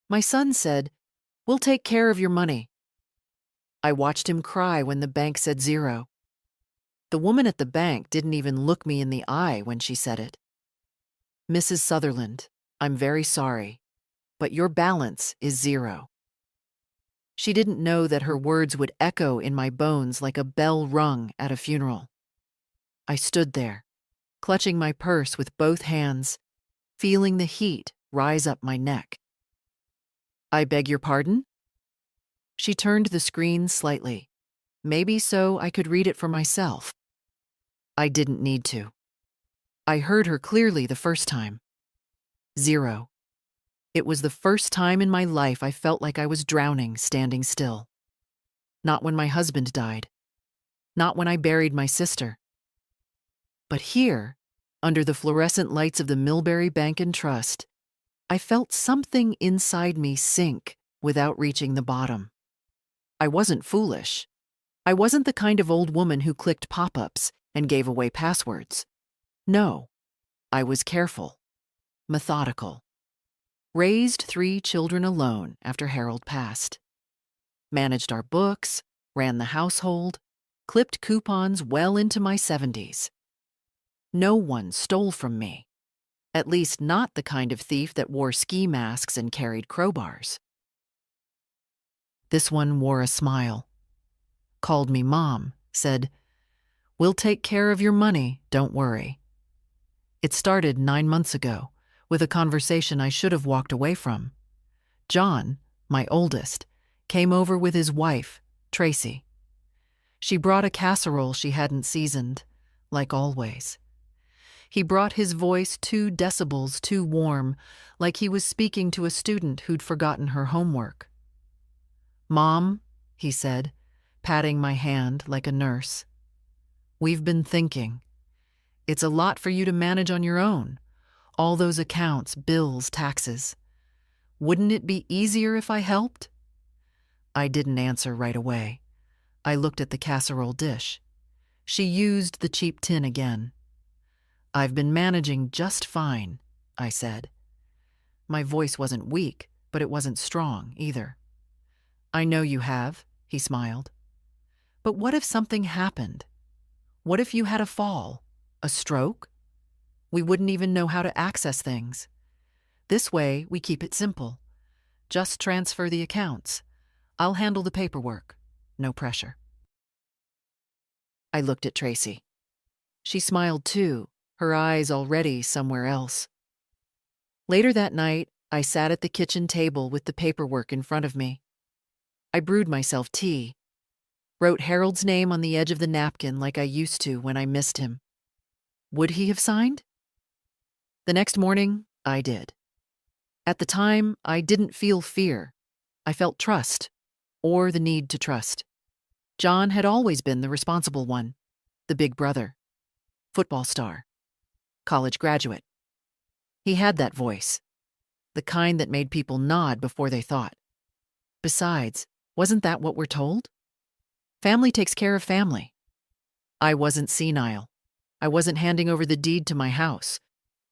My son said, "We'll take care of your money." I watched him cry when the bank said zero. The woman at the bank didn't even look me in the eye when she said it. "Mrs. Sutherland, I'm very sorry, but your balance is zero." She didn't know that her words would echo in my bones like a bell rung at a funeral. I stood there, clutching my purse with both hands, feeling the heat rise up my neck. "I beg your pardon?" She turned the screen slightly, maybe so I could read it for myself. I didn't need to. I heard her clearly the first time. Zero. It was the first time in my life I felt like I was drowning standing still. Not when my husband died. Not when I buried my sister. But here, under the fluorescent lights of the Millbury Bank and Trust, I felt something inside me sink without reaching the bottom. I wasn't foolish. I wasn't the kind of old woman who clicked pop-ups and gave away passwords. No, I was careful, methodical. Raised 3 children alone after Harold passed. Managed our books, ran the household, clipped coupons well into my 70s. No one stole from me. At least not the kind of thief that wore ski masks and carried crowbars. This one wore a smile, called me Mom, said, "We'll take care of your money, don't worry." It started 9 months ago, with a conversation I should have walked away from. John, my oldest, came over with his wife, Tracy. She brought a casserole she hadn't seasoned, like always. He brought his voice 2 decibels too warm, like he was speaking to a student who'd forgotten her homework. "Mom," he said, patting my hand like a nurse. "We've been thinking. It's a lot for you to manage on your own. All those accounts, bills, taxes. Wouldn't it be easier if I helped?" I didn't answer right away. I looked at the casserole dish. She used the cheap tin again. "I've been managing just fine," I said. My voice wasn't weak, but it wasn't strong either. "I know you have," he smiled. "But what if something happened? What if you had a fall? A stroke? We wouldn't even know how to access things. This way, we keep it simple. Just transfer the accounts. I'll handle the paperwork. No pressure." I looked at Tracy. She smiled too, her eyes already somewhere else. Later that night, I sat at the kitchen table with the paperwork in front of me. I brewed myself tea, wrote Harold's name on the edge of the napkin like I used to when I missed him. Would he have signed? The next morning, I did. At the time, I didn't feel fear. I felt trust, or the need to trust. John had always been the responsible one, the big brother, football star, college graduate. He had that voice, the kind that made people nod before they thought. Besides, wasn't that what we're told? Family takes care of family. I wasn't senile. I wasn't handing over the deed to my house.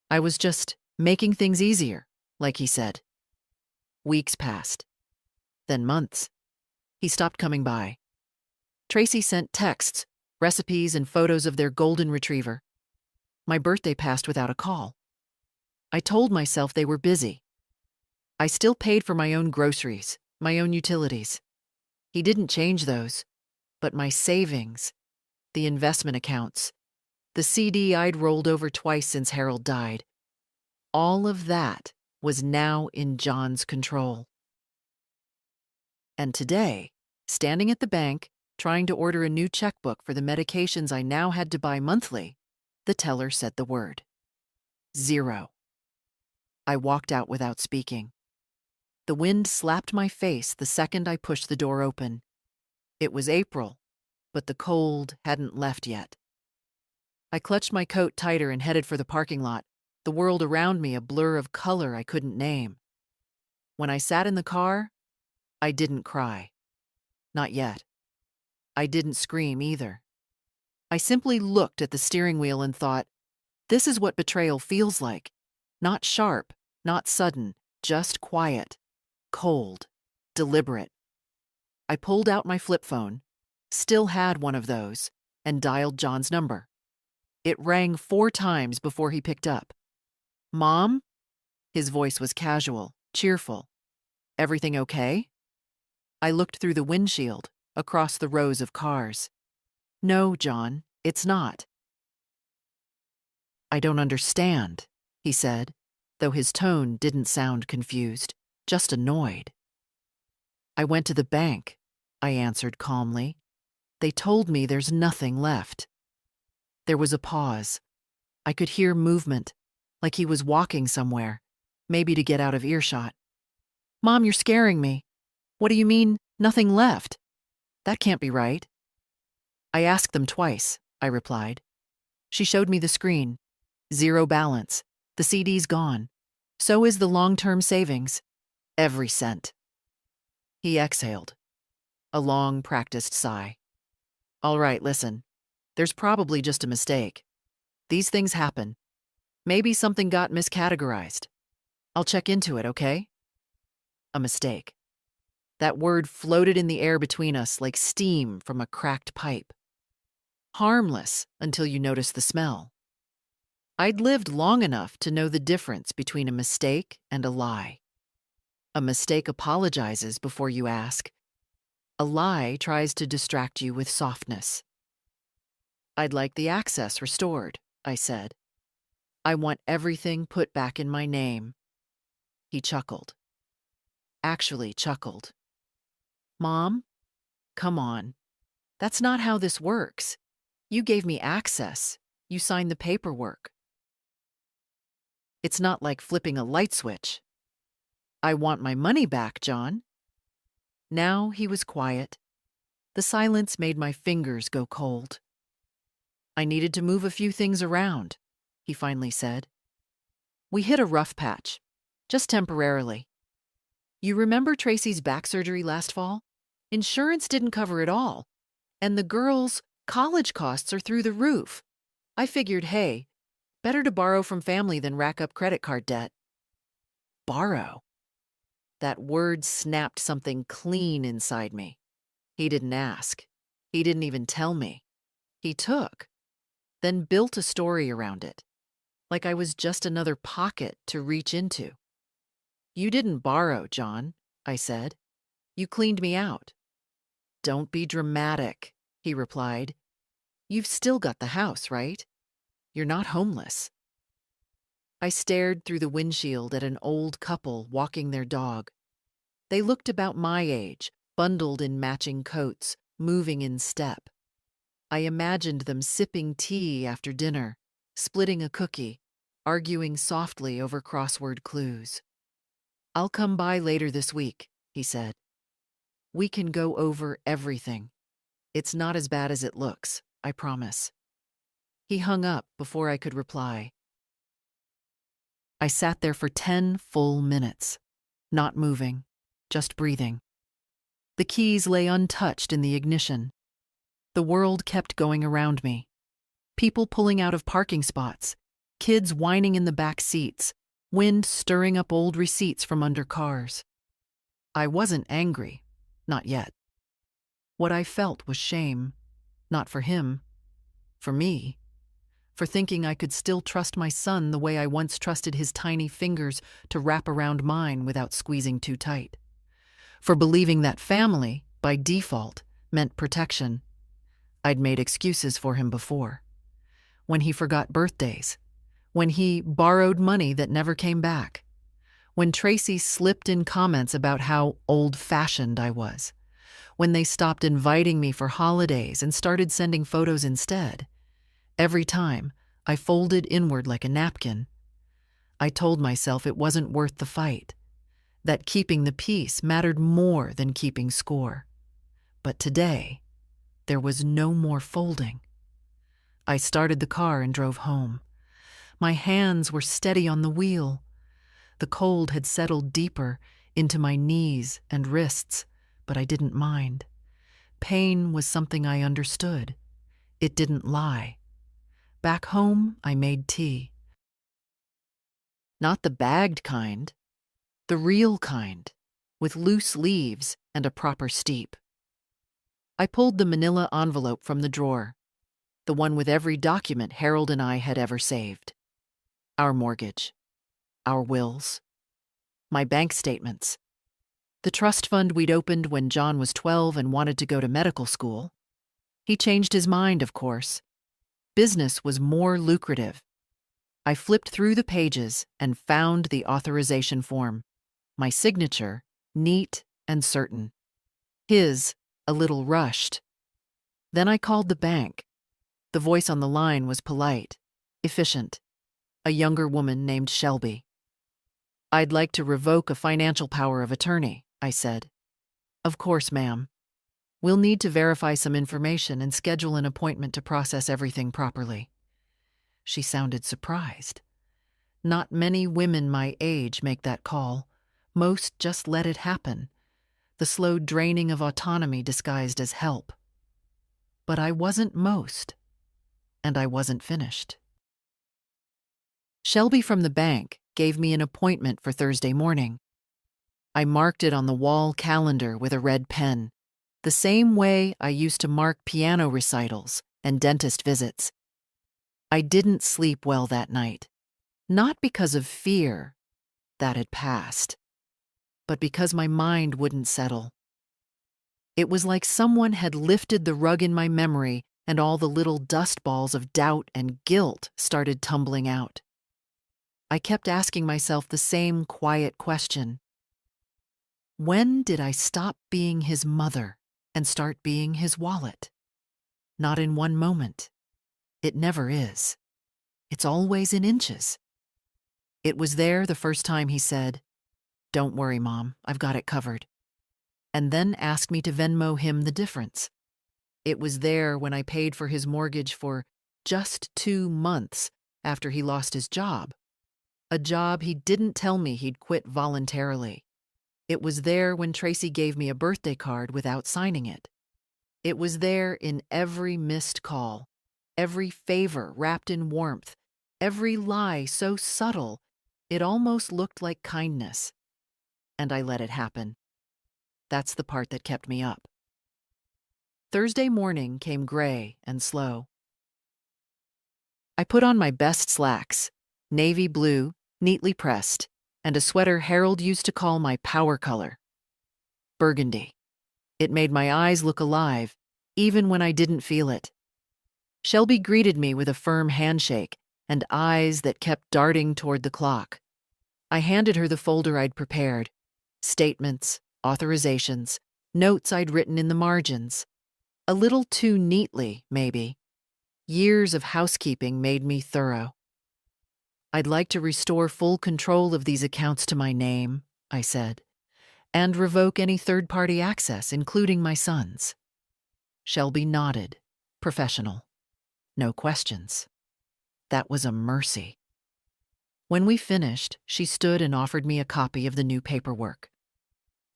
I was just making things easier, like he said. Weeks passed. Then months. He stopped coming by. Tracy sent texts, recipes, and photos of their golden retriever. My birthday passed without a call. I told myself they were busy. I still paid for my own groceries, my own utilities. He didn't change those, but my savings, the investment accounts, the CD I'd rolled over twice since Harold died, all of that was now in John's control. And today, standing at the bank, trying to order a new checkbook for the medications I now had to buy monthly, the teller said the word. 0. I walked out without speaking. The wind slapped my face the second I pushed the door open. It was April, but the cold hadn't left yet. I clutched my coat tighter and headed for the parking lot, the world around me a blur of color I couldn't name. When I sat in the car, I didn't cry. Not yet. I didn't scream either. I simply looked at the steering wheel and thought, this is what betrayal feels like. Not sharp, not sudden, just quiet, cold, deliberate. I pulled out my flip phone, still had one of those, and dialed John's number. It rang 4 times before he picked up. "Mom?" His voice was casual, cheerful. "Everything okay?" I looked through the windshield, across the rows of cars. "No, John, it's not." "I don't understand," he said, though his tone didn't sound confused, just annoyed. "I went to the bank," I answered calmly. "They told me there's nothing left." There was a pause. I could hear movement, like he was walking somewhere, maybe to get out of earshot. "Mom, you're scaring me. What do you mean, nothing left? That can't be right." "I asked them twice," I replied. She showed me the screen. 0 balance. The CD's gone. So is the long-term savings. Every cent. He exhaled. A long, practiced sigh. "All right, listen. There's probably just a mistake. These things happen. Maybe something got miscategorized. I'll check into it, okay?" A mistake. That word floated in the air between us like steam from a cracked pipe. Harmless until you notice the smell. I'd lived long enough to know the difference between a mistake and a lie. A mistake apologizes before you ask. A lie tries to distract you with softness. "I'd like the access restored," I said. "I want everything put back in my name." He chuckled. Actually chuckled. "Mom? Come on. That's not how this works. You gave me access. You signed the paperwork. It's not like flipping a light switch." "I want my money back, John." Now he was quiet. The silence made my fingers go cold. "I needed to move a few things around," he finally said. "We hit a rough patch, just temporarily. You remember Tracy's back surgery last fall? Insurance didn't cover it all, and the girls' college costs are through the roof. I figured, hey, better to borrow from family than rack up credit card debt." Borrow. That word snapped something clean inside me. He didn't ask. He didn't even tell me. He took, then built a story around it, like I was just another pocket to reach into. "You didn't borrow, John," I said. "You cleaned me out." "Don't be dramatic," he replied. "You've still got the house, right? You're not homeless." I stared through the windshield at an old couple walking their dog. They looked about my age, bundled in matching coats, moving in step. I imagined them sipping tea after dinner, splitting a cookie, arguing softly over crossword clues. "I'll come by later this week," he said. "We can go over everything. It's not as bad as it looks, I promise." He hung up before I could reply. I sat there for 10 full minutes, not moving, just breathing. The keys lay untouched in the ignition. The world kept going around me. People pulling out of parking spots, kids whining in the back seats, wind stirring up old receipts from under cars. I wasn't angry, not yet. What I felt was shame, not for him, for me, for thinking I could still trust my son the way I once trusted his tiny fingers to wrap around mine without squeezing too tight, for believing that family, by default, meant protection. I'd made excuses for him before. When he forgot birthdays, when he borrowed money that never came back, when Tracy slipped in comments about how old-fashioned I was, when they stopped inviting me for holidays and started sending photos instead. Every time, I folded inward like a napkin. I told myself it wasn't worth the fight, that keeping the peace mattered more than keeping score. But today, there was no more folding. I started the car and drove home. My hands were steady on the wheel. The cold had settled deeper into my knees and wrists, but I didn't mind. Pain was something I understood. It didn't lie. Back home, I made tea. Not the bagged kind, the real kind. with loose leaves and a proper steep. I pulled the manila envelope from the drawer, the one with every document Harold and I had ever saved. Our mortgage, our wills, my bank statements, the trust fund we'd opened when John was 12 and wanted to go to medical school. He changed his mind, of course. Business was more lucrative. I flipped through the pages and found the authorization form. My signature, neat and certain. His, a little rushed. Then I called the bank. The voice on the line was polite, efficient. A younger woman named Shelby. "I'd like to revoke a financial power of attorney," I said. "Of course, ma'am. We'll need to verify some information and schedule an appointment to process everything properly." She sounded surprised. Not many women my age make that call. Most just let it happen. The slow draining of autonomy disguised as help. But I wasn't most. And I wasn't finished. Shelby from the bank gave me an appointment for Thursday morning. I marked it on the wall calendar with a red pen, the same way I used to mark piano recitals and dentist visits. I didn't sleep well that night, not because of fear, that had passed, but because my mind wouldn't settle. It was like someone had lifted the rug in my memory and all the little dust balls of doubt and guilt started tumbling out. I kept asking myself the same quiet question. When did I stop being his mother and start being his wallet? Not in one moment. It never is. It's always in inches. It was there the first time he said, "Don't worry, Mom, I've got it covered," and then asked me to Venmo him the difference. It was there when I paid for his mortgage for just 2 months after he lost his job. A job he didn't tell me he'd quit voluntarily. It was there when Tracy gave me a birthday card without signing it. It was there in every missed call, every favor wrapped in warmth, every lie so subtle it almost looked like kindness. And I let it happen. That's the part that kept me up. Thursday morning came gray and slow. I put on my best slacks, navy blue, neatly pressed, and a sweater Harold used to call my power color. Burgundy. It made my eyes look alive, even when I didn't feel it. Shelby greeted me with a firm handshake and eyes that kept darting toward the clock. I handed her the folder I'd prepared. Statements, authorizations, notes I'd written in the margins. A little too neatly, maybe. Years of housekeeping made me thorough. "I'd like to restore full control of these accounts to my name," I said, "and revoke any third-party access, including my son's." Shelby nodded, professional. No questions. That was a mercy. When we finished, she stood and offered me a copy of the new paperwork.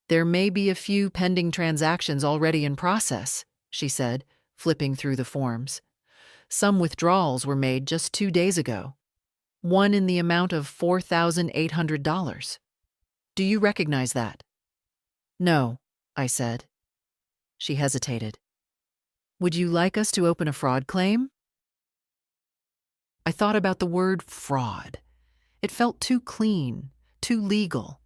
"There may be a few pending transactions already in process," she said, flipping through the forms. "Some withdrawals were made just 2 days ago. One in the amount of $4,800. Do you recognize that?" "No," I said. She hesitated. "Would you like us to open a fraud claim?" I thought about the word fraud. It felt too clean, too legal.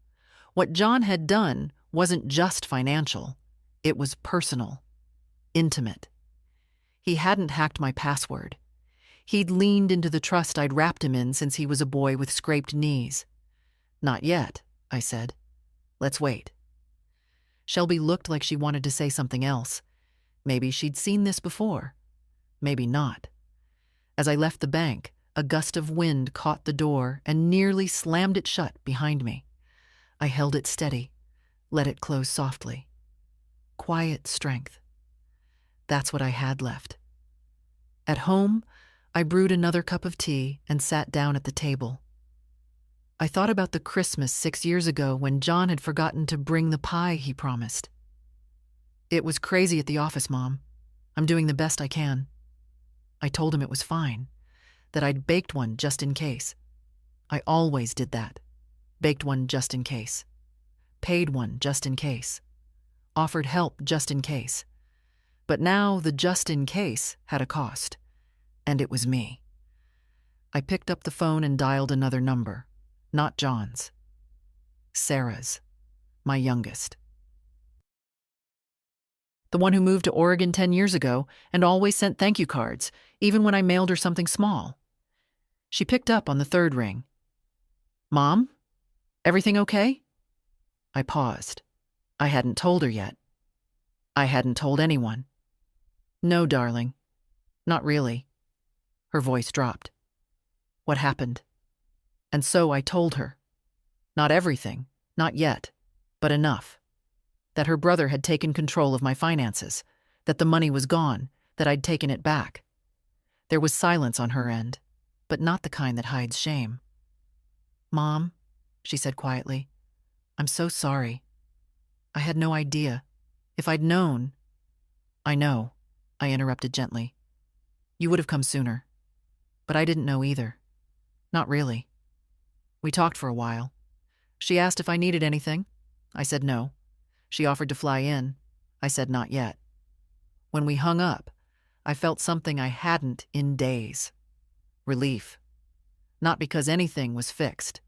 What John had done wasn't just financial. It was personal, intimate. He hadn't hacked my password. He'd leaned into the trust I'd wrapped him in since he was a boy with scraped knees. "Not yet," I said. "Let's wait." Shelby looked like she wanted to say something else. Maybe she'd seen this before. Maybe not. As I left the bank, a gust of wind caught the door and nearly slammed it shut behind me. I held it steady, let it close softly. Quiet strength. That's what I had left. At home, I brewed another cup of tea and sat down at the table. I thought about the Christmas 6 years ago when John had forgotten to bring the pie he promised. "It was crazy at the office, Mom. I'm doing the best I can." I told him it was fine, that I'd baked one just in case. I always did that. Baked one just in case. paid one just in case, offered help just in case. But now the just in case had a cost, and it was me. I picked up the phone and dialed another number, not John's. Sarah's, my youngest. The one who moved to Oregon 10 years ago and always sent thank you cards, even when I mailed her something small. She picked up on the third ring. Mom? Everything okay? I paused. I hadn't told her yet. I hadn't told anyone. No, darling. Not really. Her voice dropped. What happened? And so I told her. Not everything, not yet, but enough. That her brother had taken control of my finances, that the money was gone, that I'd taken it back. There was silence on her end, but not the kind that hides shame. Mom, she said quietly, I'm so sorry. I had no idea. If I'd known— I know, I interrupted gently. You would have come sooner. But I didn't know either. Not really. We talked for a while. She asked if I needed anything. I said no. She offered to fly in. I said not yet. When we hung up, I felt something I hadn't in days. Relief. Not because anything was fixed,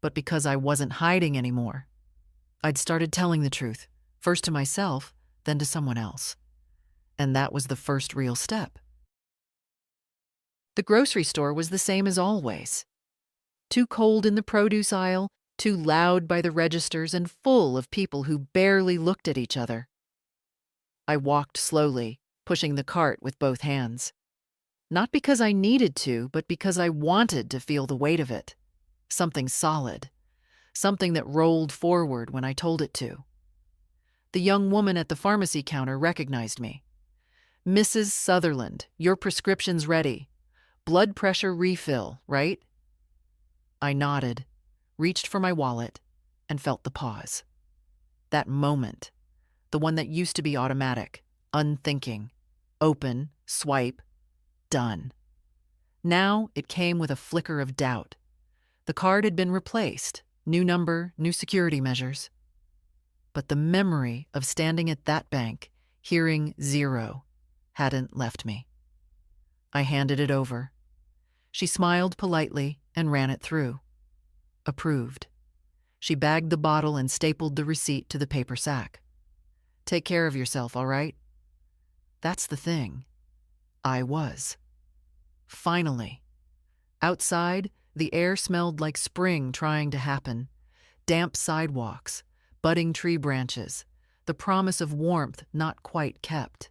but because I wasn't hiding anymore. I'd started telling the truth, first to myself, then to someone else. And that was the first real step. The grocery store was the same as always. Too cold in the produce aisle, too loud by the registers, and full of people who barely looked at each other. I walked slowly, pushing the cart with both hands. Not because I needed to, but because I wanted to feel the weight of it. Something solid. Something that rolled forward when I told it to. The young woman at the pharmacy counter recognized me. Mrs. Sutherland, your prescription's ready. Blood pressure refill, right? I nodded, reached for my wallet, and felt the pause. That moment, the one that used to be automatic, unthinking, open, swipe, done. Now it came with a flicker of doubt. The card had been replaced, new number, new security measures. But the memory of standing at that bank, hearing 0, hadn't left me. I handed it over. She smiled politely and ran it through. Approved. She bagged the bottle and stapled the receipt to the paper sack. Take care of yourself, all right? That's the thing. I was. Finally. Outside, the air smelled like spring trying to happen. Damp sidewalks, budding tree branches, the promise of warmth not quite kept.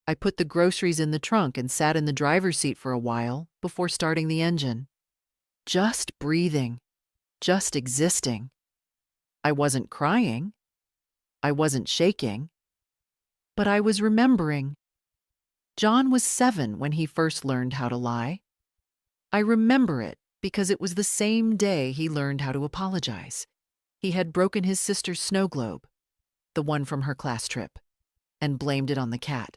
I put the groceries in the trunk and sat in the driver's seat for a while before starting the engine. Just breathing, just existing. I wasn't crying. I wasn't shaking. But I was remembering. John was 7 when he first learned how to lie. I remember it because it was the same day he learned how to apologize. He had broken his sister's snow globe, the one from her class trip, and blamed it on the cat.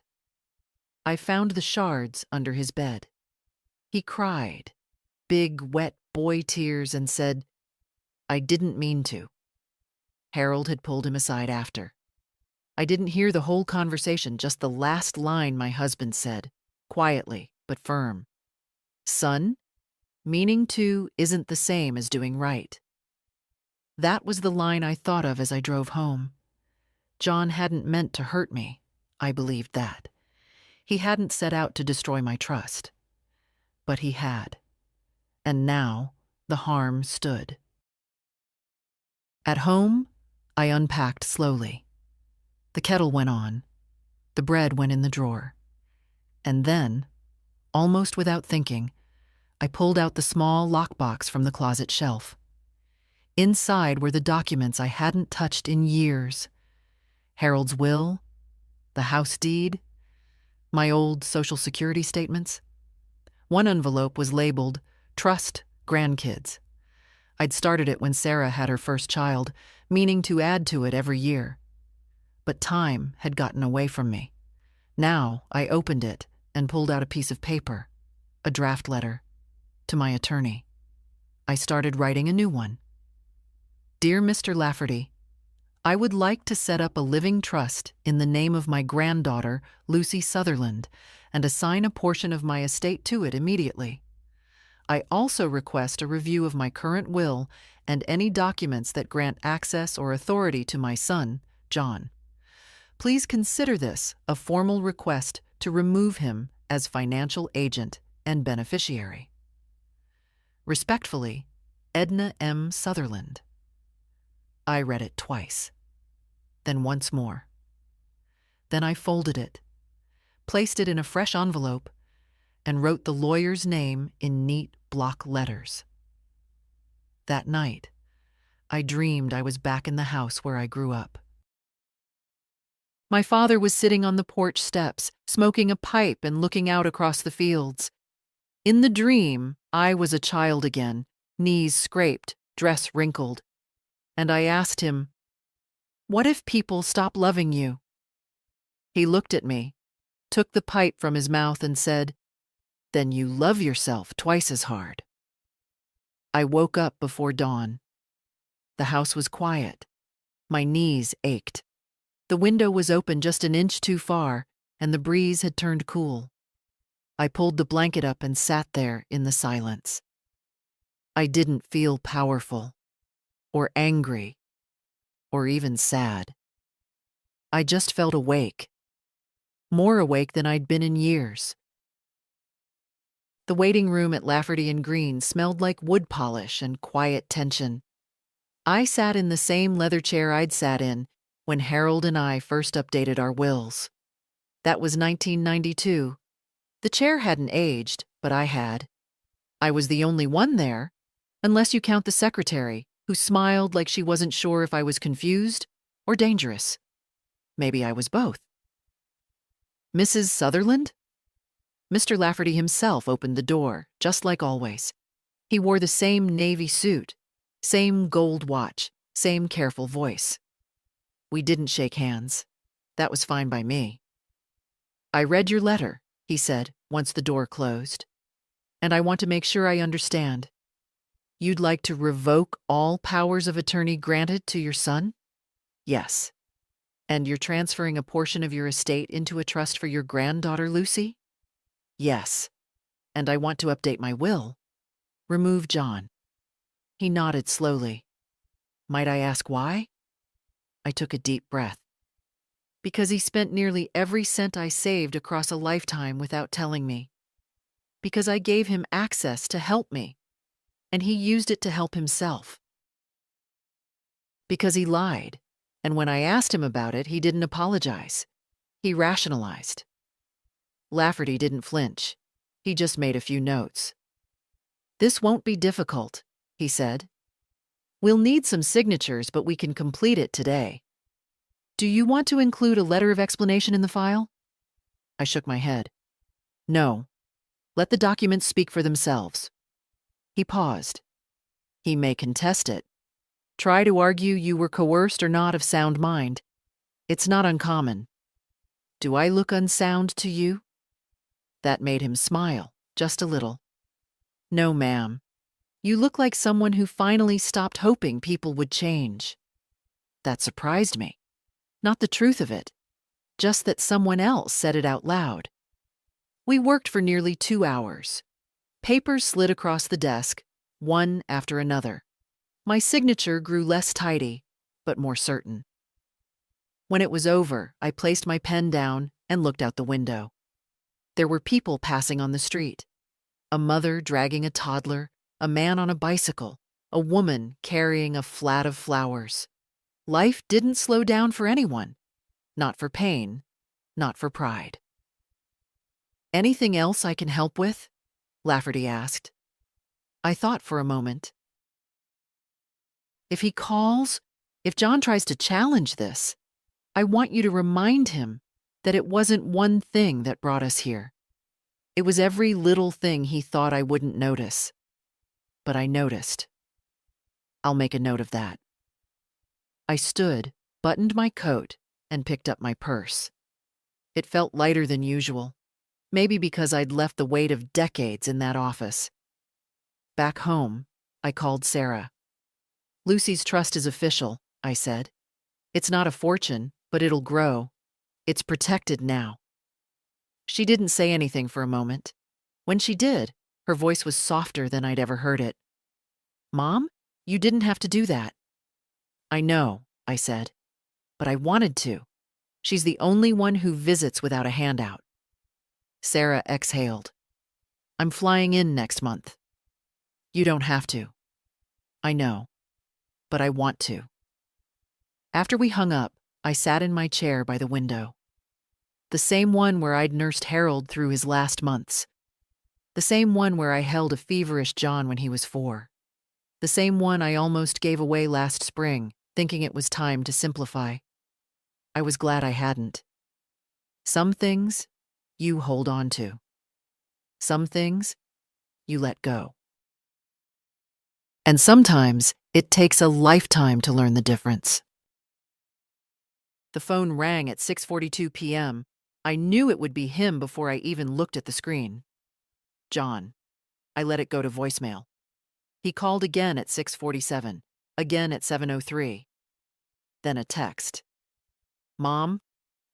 I found the shards under his bed. He cried, big, wet boy tears, and said, I didn't mean to. Harold had pulled him aside after. I didn't hear the whole conversation, just the last line my husband said, quietly but firm. Son, meaning to isn't the same as doing right. That was the line I thought of as I drove home. John hadn't meant to hurt me. I believed that. He hadn't set out to destroy my trust. But he had. And now the harm stood. At home, I unpacked slowly. The kettle went on. The bread went in the drawer. And then, almost without thinking, I pulled out the small lockbox from the closet shelf. Inside were the documents I hadn't touched in years. Harold's will, the house deed, my old Social Security statements. One envelope was labeled, Trust, Grandkids. I'd started it when Sarah had her first child, meaning to add to it every year. But time had gotten away from me. Now I opened it and pulled out a piece of paper, a draft letter, to my attorney. I started writing a new one. Dear Mr. Lafferty, I would like to set up a living trust in the name of my granddaughter, Lucy Sutherland, and assign a portion of my estate to it immediately. I also request a review of my current will and any documents that grant access or authority to my son, John. Please consider this a formal request to remove him as financial agent and beneficiary. Respectfully, Edna M. Sutherland. I read it twice, then once more. Then I folded it, placed it in a fresh envelope, and wrote the lawyer's name in neat block letters. That night, I dreamed I was back in the house where I grew up. My father was sitting on the porch steps, smoking a pipe and looking out across the fields. In the dream, I was a child again, knees scraped, dress wrinkled, and I asked him, "What if people stop loving you?" He looked at me, took the pipe from his mouth and said, "Then you love yourself twice as hard." I woke up before dawn. The house was quiet. My knees ached. The window was open just an inch too far, and the breeze had turned cool. I pulled the blanket up and sat there in the silence. I didn't feel powerful, or angry, or even sad. I just felt awake, more awake than I'd been in years. The waiting room at Lafferty and Green smelled like wood polish and quiet tension. I sat in the same leather chair I'd sat in when Harold and I first updated our wills. That was 1992. The chair hadn't aged, but I had. I was the only one there, unless you count the secretary, who smiled like she wasn't sure if I was confused or dangerous. Maybe I was both. "Mrs. Sutherland?" Mr. Lafferty himself opened the door, just like always. He wore the same navy suit, same gold watch, same careful voice. We didn't shake hands. That was fine by me. "I read your letter," he said, once the door closed. "And I want to make sure I understand. You'd like to revoke all powers of attorney granted to your son?" "Yes." "And you're transferring a portion of your estate into a trust for your granddaughter, Lucy?" "Yes. And I want to update my will. Remove John." He nodded slowly. "Might I ask why?" I took a deep breath. "Because he spent nearly every cent I saved across a lifetime without telling me. Because I gave him access to help me, and he used it to help himself. Because he lied, and when I asked him about it, he didn't apologize. He rationalized." Lafferty didn't flinch. He just made a few notes. "This won't be difficult," he said. "We'll need some signatures, but we can complete it today. Do you want to include a letter of explanation in the file?" I shook my head. "No. Let the documents speak for themselves." He paused. "He may contest it. Try to argue you were coerced or not of sound mind. It's not uncommon. Do I look unsound to you?" That made him smile, just a little. "No, ma'am. You look like someone who finally stopped hoping people would change." That surprised me. Not the truth of it, just that someone else said it out loud. We worked for nearly 2 hours. Papers slid across the desk, one after another. My signature grew less tidy, but more certain. When it was over, I placed my pen down and looked out the window. There were people passing on the street. A mother dragging a toddler, a man on a bicycle, a woman carrying a flat of flowers. Life didn't slow down for anyone. Not for pain, not for pride. "Anything else I can help with?" Lafferty asked. I thought for a moment. "If he calls, if John tries to challenge this, I want you to remind him that it wasn't one thing that brought us here. It was every little thing he thought I wouldn't notice. But I noticed. I'll make a note of that." I stood, buttoned my coat, and picked up my purse. It felt lighter than usual, maybe because I'd left the weight of decades in that office. Back home, I called Sarah. Lucy's trust is official, I said. It's not a fortune, but it'll grow. It's protected now. She didn't say anything for a moment. When she did, her voice was softer than I'd ever heard it. Mom, you didn't have to do that. I know, I said, but I wanted to. She's the only one who visits without a handout. Sarah exhaled. I'm flying in next month. You don't have to. I know, but I want to. After we hung up, I sat in my chair by the window. The same one where I'd nursed Harold through his last months. The same one where I held a feverish John when he was 4. The same one I almost gave away last spring, thinking it was time to simplify. I was glad I hadn't. Some things you hold on to. Some things you let go. And sometimes it takes a lifetime to learn the difference. The phone rang at 6:42 p.m. I knew it would be him before I even looked at the screen. John. I let it go to voicemail. He called again at 6:47, again at 7:03. Then a text. Mom,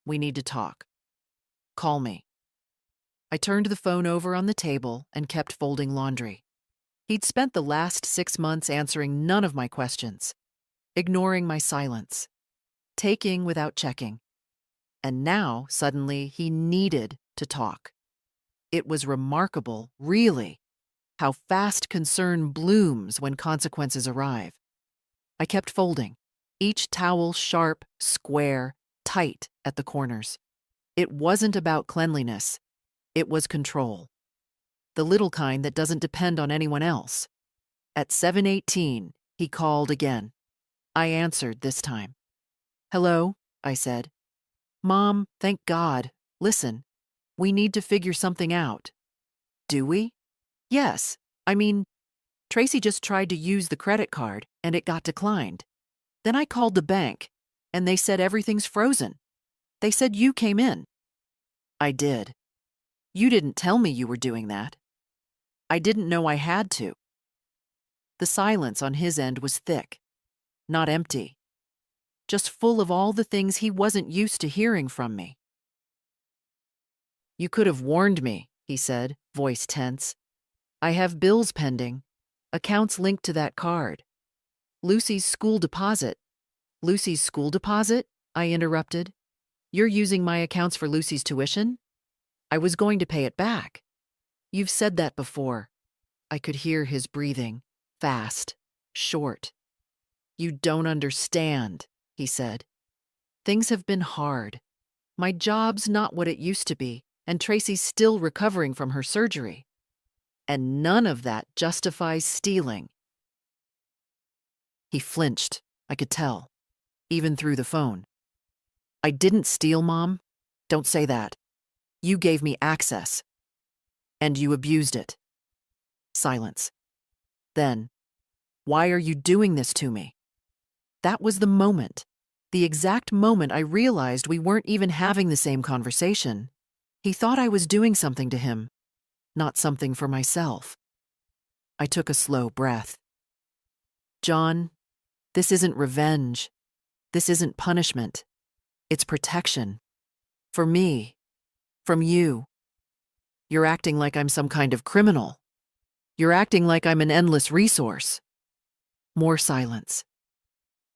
we need to talk. Call me. I turned the phone over on the table and kept folding laundry. He'd spent the last 6 months answering none of my questions, ignoring my silence, taking without checking. And now, suddenly, he needed to talk. It was remarkable, really, how fast concern blooms when consequences arrive. I kept folding, each towel sharp, square, tight at the corners. It wasn't about cleanliness. It was control. The little kind that doesn't depend on anyone else. At 7:18, he called again. I answered this time. Hello, I said. Mom, thank God. Listen, we need to figure something out. Do we? Yes. I mean, Tracy just tried to use the credit card and it got declined. Then I called the bank and they said everything's frozen. They said you came in. I did. You didn't tell me you were doing that. I didn't know I had to. The silence on his end was thick, not empty, just full of all the things he wasn't used to hearing from me. You could have warned me, he said, voice tense. I have bills pending, accounts linked to that card. Lucy's school deposit. Lucy's school deposit? I interrupted. You're using my accounts for Lucy's tuition? I was going to pay it back. You've said that before. I could hear his breathing, fast, short. You don't understand, he said. Things have been hard. My job's not what it used to be, and Tracy's still recovering from her surgery. And none of that justifies stealing. He flinched, I could tell, even through the phone. I didn't steal, Mom. Don't say that. You gave me access. And you abused it. Silence. Then, why are you doing this to me? That was the moment, the exact moment I realized we weren't even having the same conversation. He thought I was doing something to him, not something for myself. I took a slow breath. John, this isn't revenge. This isn't punishment. It's protection. For me. From you. You're acting like I'm some kind of criminal. You're acting like I'm an endless resource. More silence.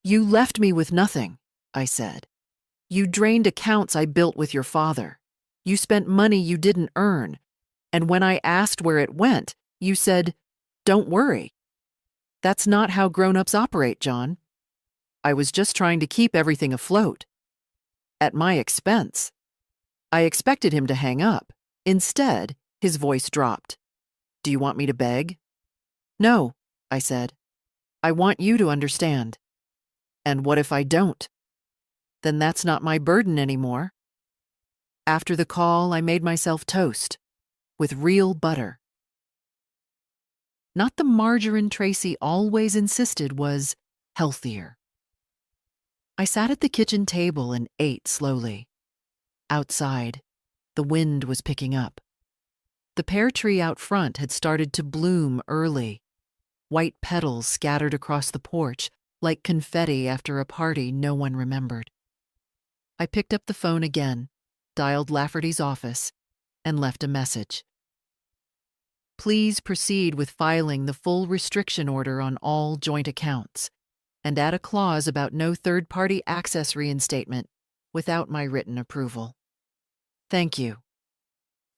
You left me with nothing, I said. You drained accounts I built with your father. You spent money you didn't earn. And when I asked where it went, you said, don't worry. That's not how grown-ups operate, John. I was just trying to keep everything afloat. At my expense. I expected him to hang up. Instead, his voice dropped. Do you want me to beg? No, I said. I want you to understand. And what if I don't? Then that's not my burden anymore. After the call, I made myself toast with real butter. Not the margarine Tracy always insisted was healthier. I sat at the kitchen table and ate slowly. Outside, the wind was picking up. The pear tree out front had started to bloom early. White petals scattered across the porch, like confetti after a party no one remembered. I picked up the phone again, dialed Lafferty's office, and left a message. Please proceed with filing the full restriction order on all joint accounts, and add a clause about no third-party access reinstatement without my written approval. Thank you.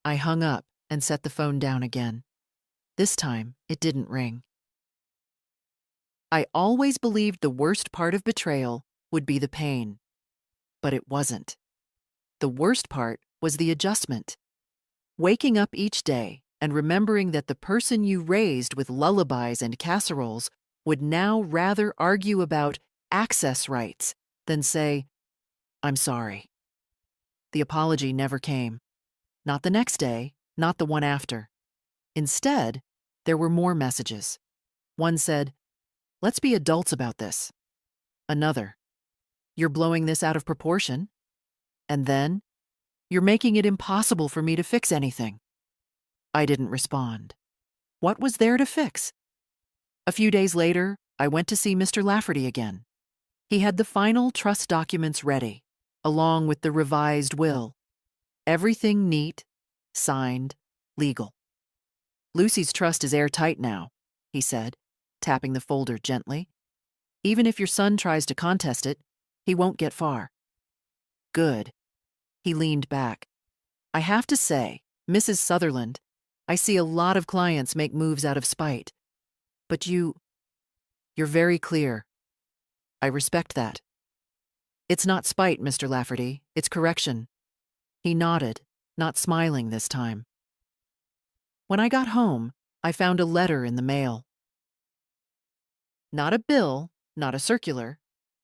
I hung up and set the phone down again. This time, it didn't ring. I always believed the worst part of betrayal would be the pain, but it wasn't. The worst part was the adjustment. Waking up each day and remembering that the person you raised with lullabies and casseroles would now rather argue about access rights than say, "I'm sorry." The apology never came. Not the next day, not the one after. Instead, there were more messages. One said, "Let's be adults about this." Another, "You're blowing this out of proportion." And then, "You're making it impossible for me to fix anything." I didn't respond. What was there to fix? A few days later, I went to see Mr. Lafferty again. He had the final trust documents ready, along with the revised will. Everything neat, signed, legal. "Lucy's trust is airtight now," he said, tapping the folder gently. "Even if your son tries to contest it, he won't get far." Good. He leaned back. "I have to say, Mrs. Sutherland, I see a lot of clients make moves out of spite. But you're very clear. I respect that." "It's not spite, Mr. Lafferty. It's correction." He nodded, not smiling this time. When I got home, I found a letter in the mail. Not a bill, not a circular,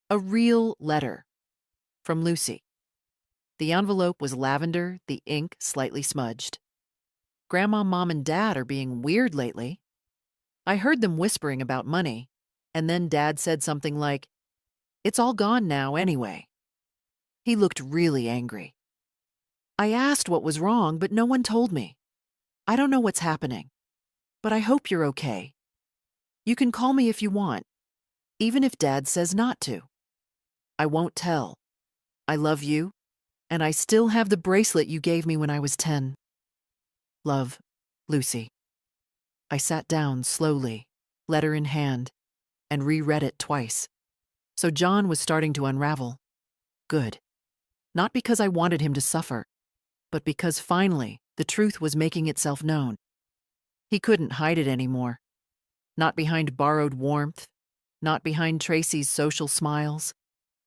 a real letter. From Lucy. The envelope was lavender, the ink slightly smudged. "Grandma, Mom, and Dad are being weird lately. I heard them whispering about money, and then Dad said something like, 'It's all gone now anyway.'" He looked really angry. "I asked what was wrong, but no one told me. I don't know what's happening, but I hope you're okay. You can call me if you want, even if Dad says not to. I won't tell. I love you, and I still have the bracelet you gave me when I was 10. Love, Lucy." I sat down slowly, letter in hand, and reread it twice. So John was starting to unravel. Good. Not because I wanted him to suffer, but because finally the truth was making itself known. He couldn't hide it anymore. Not behind borrowed warmth, not behind Tracy's social smiles,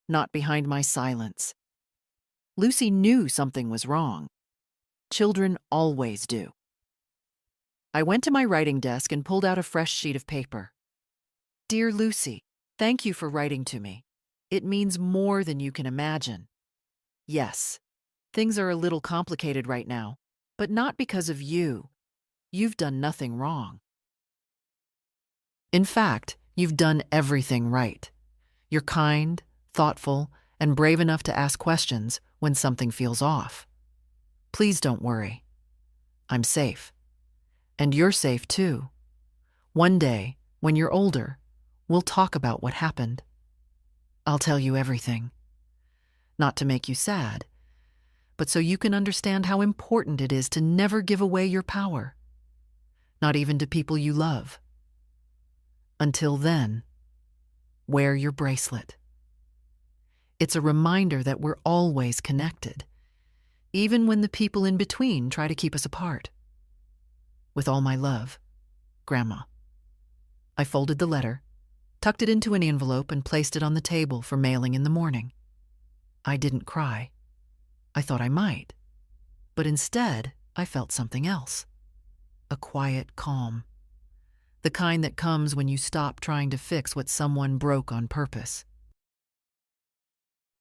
not behind my silence. Lucy knew something was wrong. Children always do. I went to my writing desk and pulled out a fresh sheet of paper. "Dear Lucy, thank you for writing to me. It means more than you can imagine. Yes, things are a little complicated right now, but not because of you. You've done nothing wrong. In fact, you've done everything right. You're kind, thoughtful, and brave enough to ask questions when something feels off. Please don't worry. I'm safe. And you're safe too. One day, when you're older, we'll talk about what happened. I'll tell you everything. Not to make you sad, but so you can understand how important it is to never give away your power. Not even to people you love. Until then, wear your bracelet. It's a reminder that we're always connected, even when the people in between try to keep us apart. With all my love, Grandma." I folded the letter, tucked it into an envelope, and placed it on the table for mailing in the morning. I didn't cry. I thought I might. But instead, I felt something else. A quiet calm. The kind that comes when you stop trying to fix what someone broke on purpose.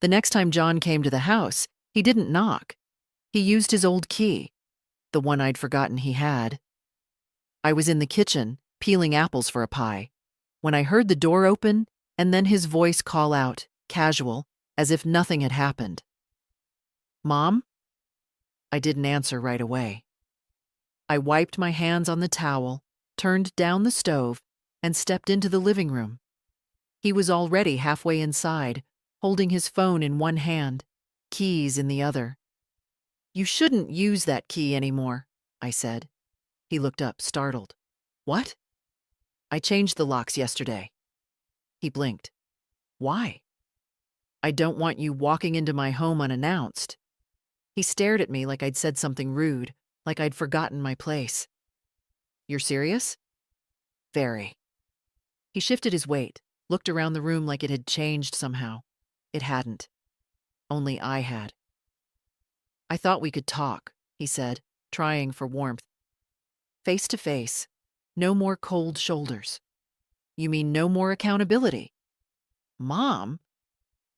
The next time John came to the house, he didn't knock. He used his old key, the one I'd forgotten he had. I was in the kitchen, peeling apples for a pie, when I heard the door open and then his voice call out, casual, as if nothing had happened. "Mom?" I didn't answer right away. I wiped my hands on the towel, turned down the stove, and stepped into the living room. He was already halfway inside, holding his phone in one hand, keys in the other. "You shouldn't use that key anymore," I said. He looked up, startled. "What?" "I changed the locks yesterday." He blinked. "Why?" "I don't want you walking into my home unannounced." He stared at me like I'd said something rude, like I'd forgotten my place. "You're serious?" "Very." He shifted his weight, looked around the room like it had changed somehow. It hadn't. Only I had. "I thought we could talk," he said, trying for warmth. "Face to face. No more cold shoulders." "You mean no more accountability?" "Mom?"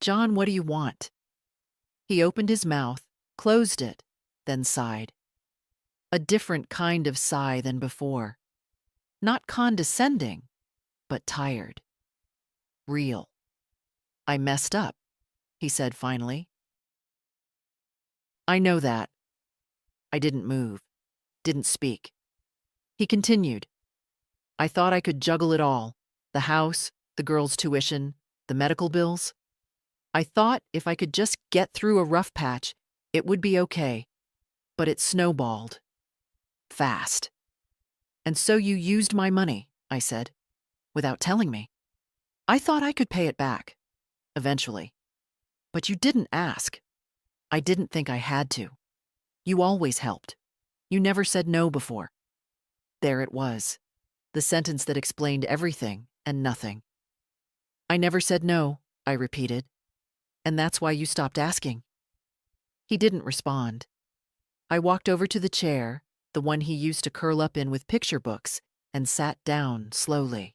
"John, what do you want?" He opened his mouth, closed it, then sighed. A different kind of sigh than before. Not condescending, but tired. Real. "I messed up," he said finally. "I know that." I didn't move, didn't speak. He continued. "I thought I could juggle it all. The house, the girls' tuition, the medical bills. I thought if I could just get through a rough patch, it would be okay. But it snowballed. Fast." "And so you used my money," I said, "without telling me. I thought I could pay it back. Eventually. But you didn't ask. I didn't think I had to. You always helped. You never said no before." There it was. The sentence that explained everything and nothing. "I never said no," I repeated. "And that's why you stopped asking." He didn't respond. I walked over to the chair, the one he used to curl up in with picture books, and sat down slowly.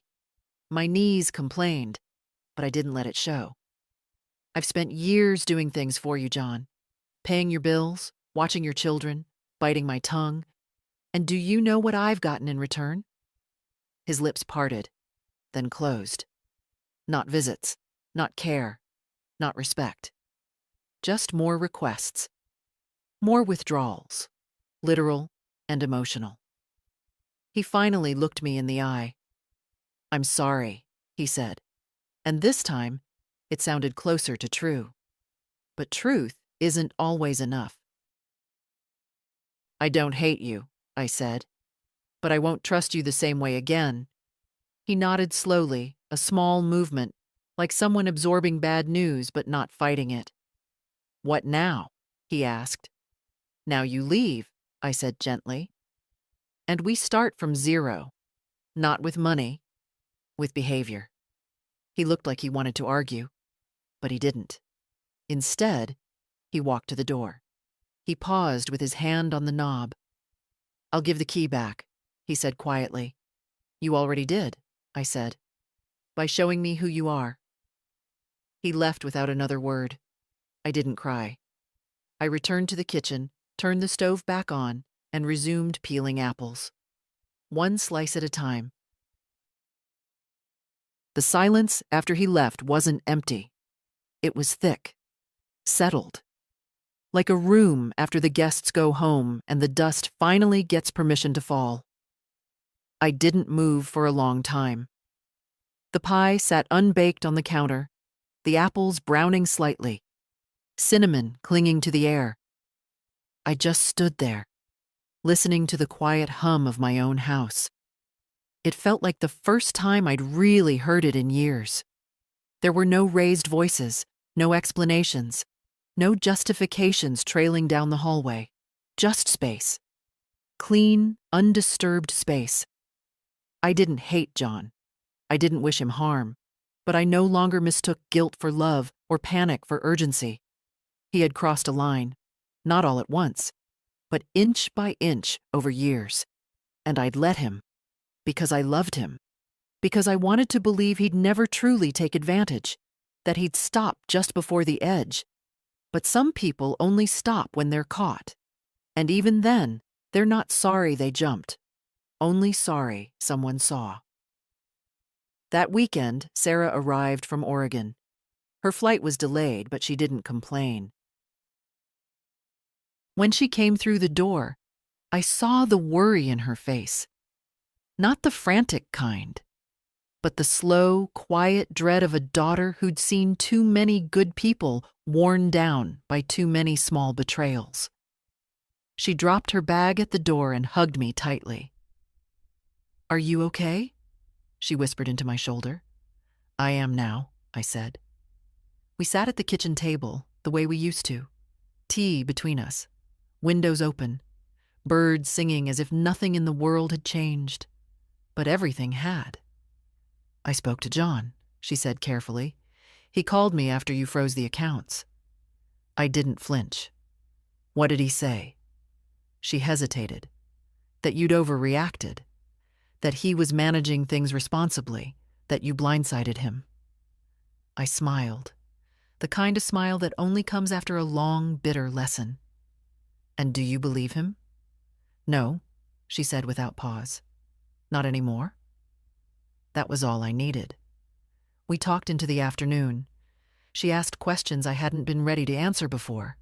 My knees complained, but I didn't let it show. "I've spent years doing things for you, John. Paying your bills, watching your children, biting my tongue. And do you know what I've gotten in return?" His lips parted, then closed. Not visits, not care, not respect. Just more requests. More withdrawals, literal and emotional. He finally looked me in the eye. "I'm sorry," he said. And this time, it sounded closer to true. But truth isn't always enough. "I don't hate you," I said. "But I won't trust you the same way again." He nodded slowly, a small movement, like someone absorbing bad news but not fighting it. "What now?" he asked. "Now you leave," I said gently. "And we start from zero. Not with money, with behavior." He looked like he wanted to argue, but he didn't. Instead, he walked to the door. He paused with his hand on the knob. "I'll give the key back," he said quietly. "You already did," I said, "by showing me who you are." He left without another word. I didn't cry. I returned to the kitchen, turned the stove back on, and resumed peeling apples. One slice at a time. The silence after he left wasn't empty. It was thick, settled. Like a room after the guests go home and the dust finally gets permission to fall. I didn't move for a long time. The pie sat unbaked on the counter, the apples browning slightly, cinnamon clinging to the air. I just stood there, listening to the quiet hum of my own house. It felt like the first time I'd really heard it in years. There were no raised voices, no explanations, no justifications trailing down the hallway. Just space. Clean, undisturbed space. I didn't hate John. I didn't wish him harm, but I no longer mistook guilt for love or panic for urgency. He had crossed a line, not all at once, but inch by inch over years. And I'd let him, because I loved him, because I wanted to believe he'd never truly take advantage, that he'd stop just before the edge. But some people only stop when they're caught. And even then, they're not sorry they jumped, only sorry someone saw. That weekend, Sarah arrived from Oregon. Her flight was delayed, but she didn't complain. When she came through the door, I saw the worry in her face. Not the frantic kind, but the slow, quiet dread of a daughter who'd seen too many good people worn down by too many small betrayals. She dropped her bag at the door and hugged me tightly. "Are you okay?" she whispered into my shoulder. "I am now," I said. We sat at the kitchen table, the way we used to. Tea between us, windows open, birds singing as if nothing in the world had changed. But everything had. "I spoke to John," she said carefully. "He called me after you froze the accounts." I didn't flinch. "What did he say?" She hesitated. "That you'd overreacted. That he was managing things responsibly. That you blindsided him." I smiled. The kind of smile that only comes after a long, bitter lesson. "And do you believe him?" "No," she said without pause. "Not anymore?" That was all I needed. We talked into the afternoon. She asked questions I hadn't been ready to answer before.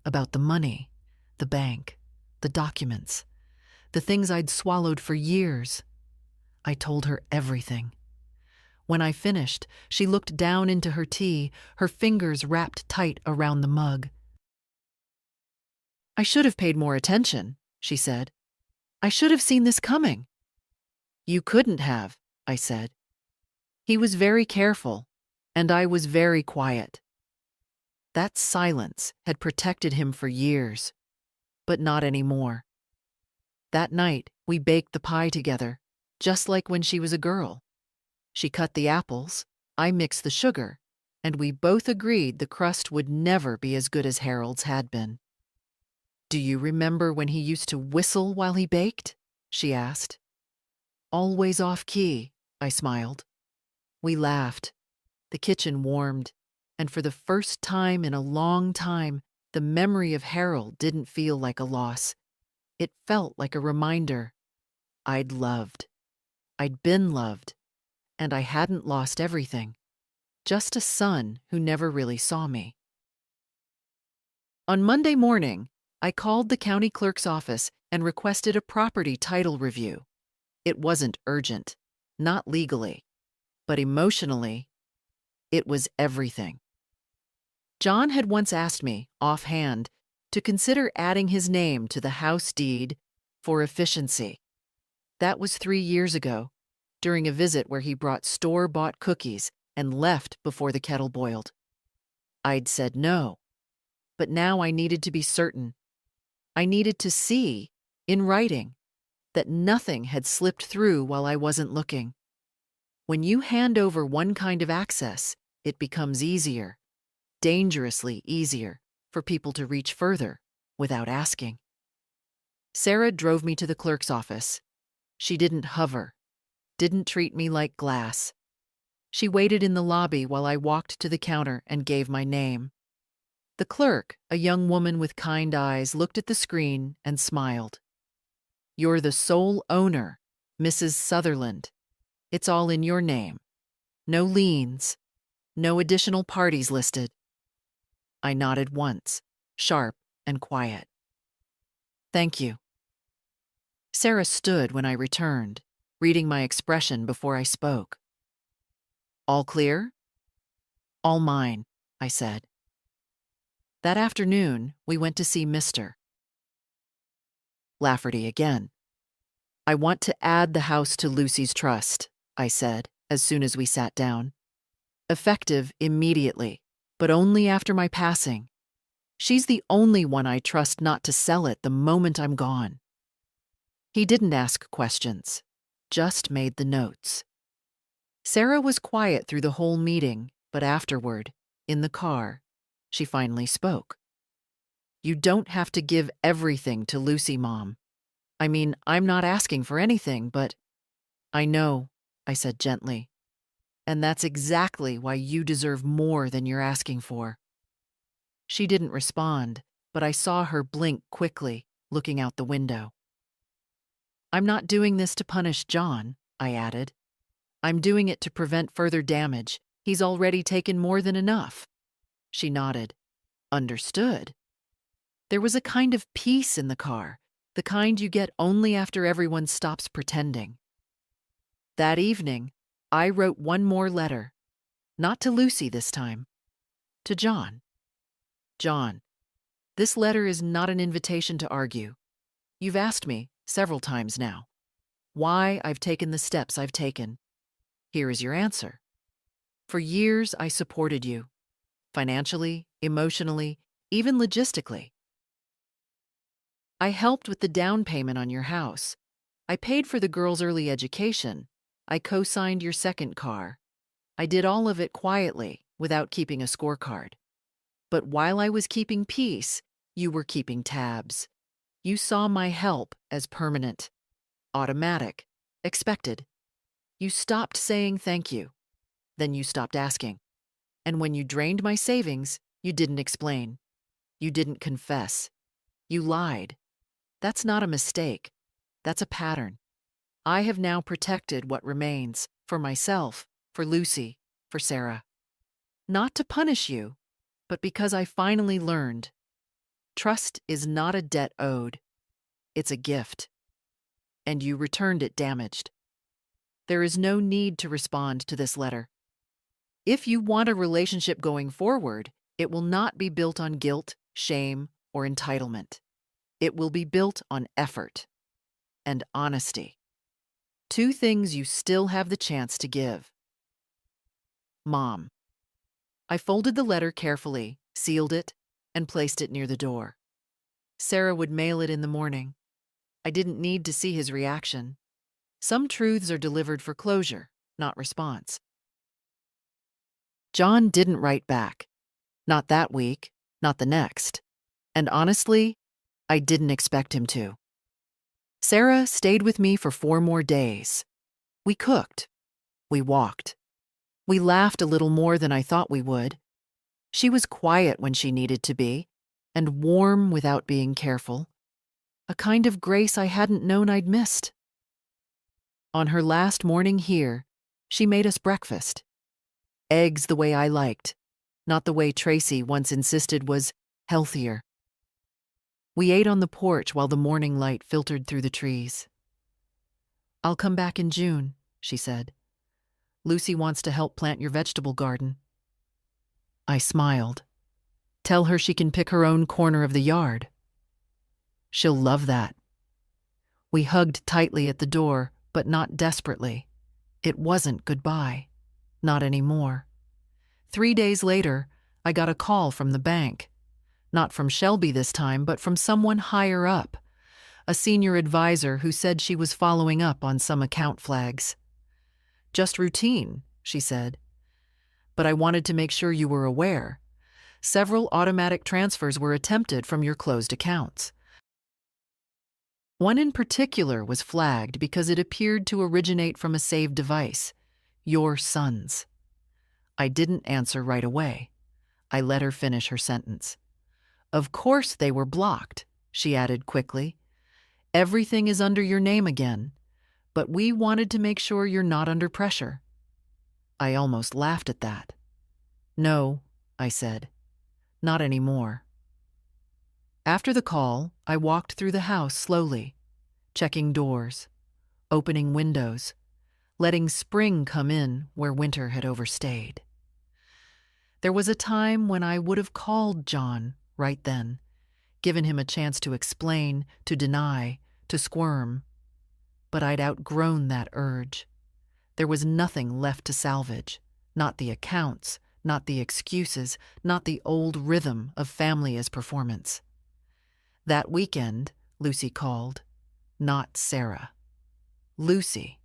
About the money, the bank, the documents, the things I'd swallowed for years. I told her everything. When I finished, she looked down into her tea, her fingers wrapped tight around the mug. "I should have paid more attention," she said. "I should have seen this coming." "You couldn't have," I said. "He was very careful, and I was very quiet." That silence had protected him for years, but not anymore. That night, we baked the pie together, just like when she was a girl. She cut the apples, I mixed the sugar, and we both agreed the crust would never be as good as Harold's had been. "Do you remember when he used to whistle while he baked?" she asked. "Always off key," I smiled. We laughed. The kitchen warmed, and for the first time in a long time, the memory of Harold didn't feel like a loss. It felt like a reminder. I'd loved. I'd been loved. And I hadn't lost everything. Just a son who never really saw me. On Monday morning, I called the county clerk's office and requested a property title review. It wasn't urgent, not legally, but emotionally, it was everything. John had once asked me, offhand, to consider adding his name to the house deed for efficiency. That was 3 years ago, during a visit where he brought store-bought cookies and left before the kettle boiled. I'd said no, but now I needed to be certain. I needed to see, in writing, that nothing had slipped through while I wasn't looking. When you hand over one kind of access, it becomes easier, dangerously easier, for people to reach further without asking. Sarah drove me to the clerk's office. She didn't hover, didn't treat me like glass. She waited in the lobby while I walked to the counter and gave my name. The clerk, a young woman with kind eyes, looked at the screen and smiled. "You're the sole owner, Mrs. Sutherland. It's all in your name. No liens, no additional parties listed." I nodded once, sharp and quiet. "Thank you." Sarah stood when I returned, reading my expression before I spoke. "All clear?" "All mine," I said. That afternoon, we went to see Mr. Lafferty again. "I want to add the house to Lucy's trust," I said, as soon as we sat down. "Effective immediately, but only after my passing. She's the only one I trust not to sell it the moment I'm gone." He didn't ask questions, just made the notes. Sarah was quiet through the whole meeting, but afterward, in the car, she finally spoke. "You don't have to give everything to Lucy, Mom. I mean, I'm not asking for anything, but—" "I know," I said gently. "And that's exactly why you deserve more than you're asking for." She didn't respond, but I saw her blink quickly, looking out the window. "I'm not doing this to punish John," I added. "I'm doing it to prevent further damage. He's already taken more than enough." She nodded. "Understood." There was a kind of peace in the car, the kind you get only after everyone stops pretending. That evening, I wrote one more letter, not to Lucy this time, to John. John, this letter is not an invitation to argue. You've asked me several times now why I've taken the steps I've taken. Here is your answer. For years, I supported you, financially, emotionally, even logistically. I helped with the down payment on your house. I paid for the girls' early education. I co-signed your second car. I did all of it quietly, without keeping a scorecard. But while I was keeping peace, you were keeping tabs. You saw my help as permanent, automatic, expected. You stopped saying thank you. Then you stopped asking. And when you drained my savings, you didn't explain. You didn't confess. You lied. That's not a mistake. That's a pattern. I have now protected what remains, for myself, for Lucy, for Sarah. Not to punish you, but because I finally learned. Trust is not a debt owed. It's a gift. And you returned it damaged. There is no need to respond to this letter. If you want a relationship going forward, it will not be built on guilt, shame, or entitlement. It will be built on effort and honesty. Two things you still have the chance to give. Mom. I folded the letter carefully, sealed it, and placed it near the door. Sarah would mail it in the morning. I didn't need to see his reaction. Some truths are delivered for closure, not response. John didn't write back. Not that week, not the next. And honestly, I didn't expect him to. Sarah stayed with me for 4 more days. We cooked. We walked. We laughed a little more than I thought we would. She was quiet when she needed to be, and warm without being careful. A kind of grace I hadn't known I'd missed. On her last morning here, she made us breakfast. Eggs the way I liked, not the way Tracy once insisted was healthier. We ate on the porch while the morning light filtered through the trees. "I'll come back in June," she said. "Lucy wants to help plant your vegetable garden." I smiled. "Tell her she can pick her own corner of the yard." "She'll love that." We hugged tightly at the door, but not desperately. It wasn't goodbye. Not anymore. 3 days later, I got a call from the bank. Not from Shelby this time, but from someone higher up, a senior advisor who said she was following up on some account flags. "Just routine," she said. "But I wanted to make sure you were aware. Several automatic transfers were attempted from your closed accounts. One in particular was flagged because it appeared to originate from a saved device, your son's." I didn't answer right away. I let her finish her sentence. "Of course they were blocked," she added quickly. "Everything is under your name again, but we wanted to make sure you're not under pressure." I almost laughed at that. "No," I said. "Not anymore." After the call, I walked through the house slowly, checking doors, opening windows, letting spring come in where winter had overstayed. There was a time when I would have called John right then, given him a chance to explain, to deny, to squirm. But I'd outgrown that urge. There was nothing left to salvage, not the accounts, not the excuses, not the old rhythm of family as performance. That weekend, Lucy called. Not Sarah. Lucy.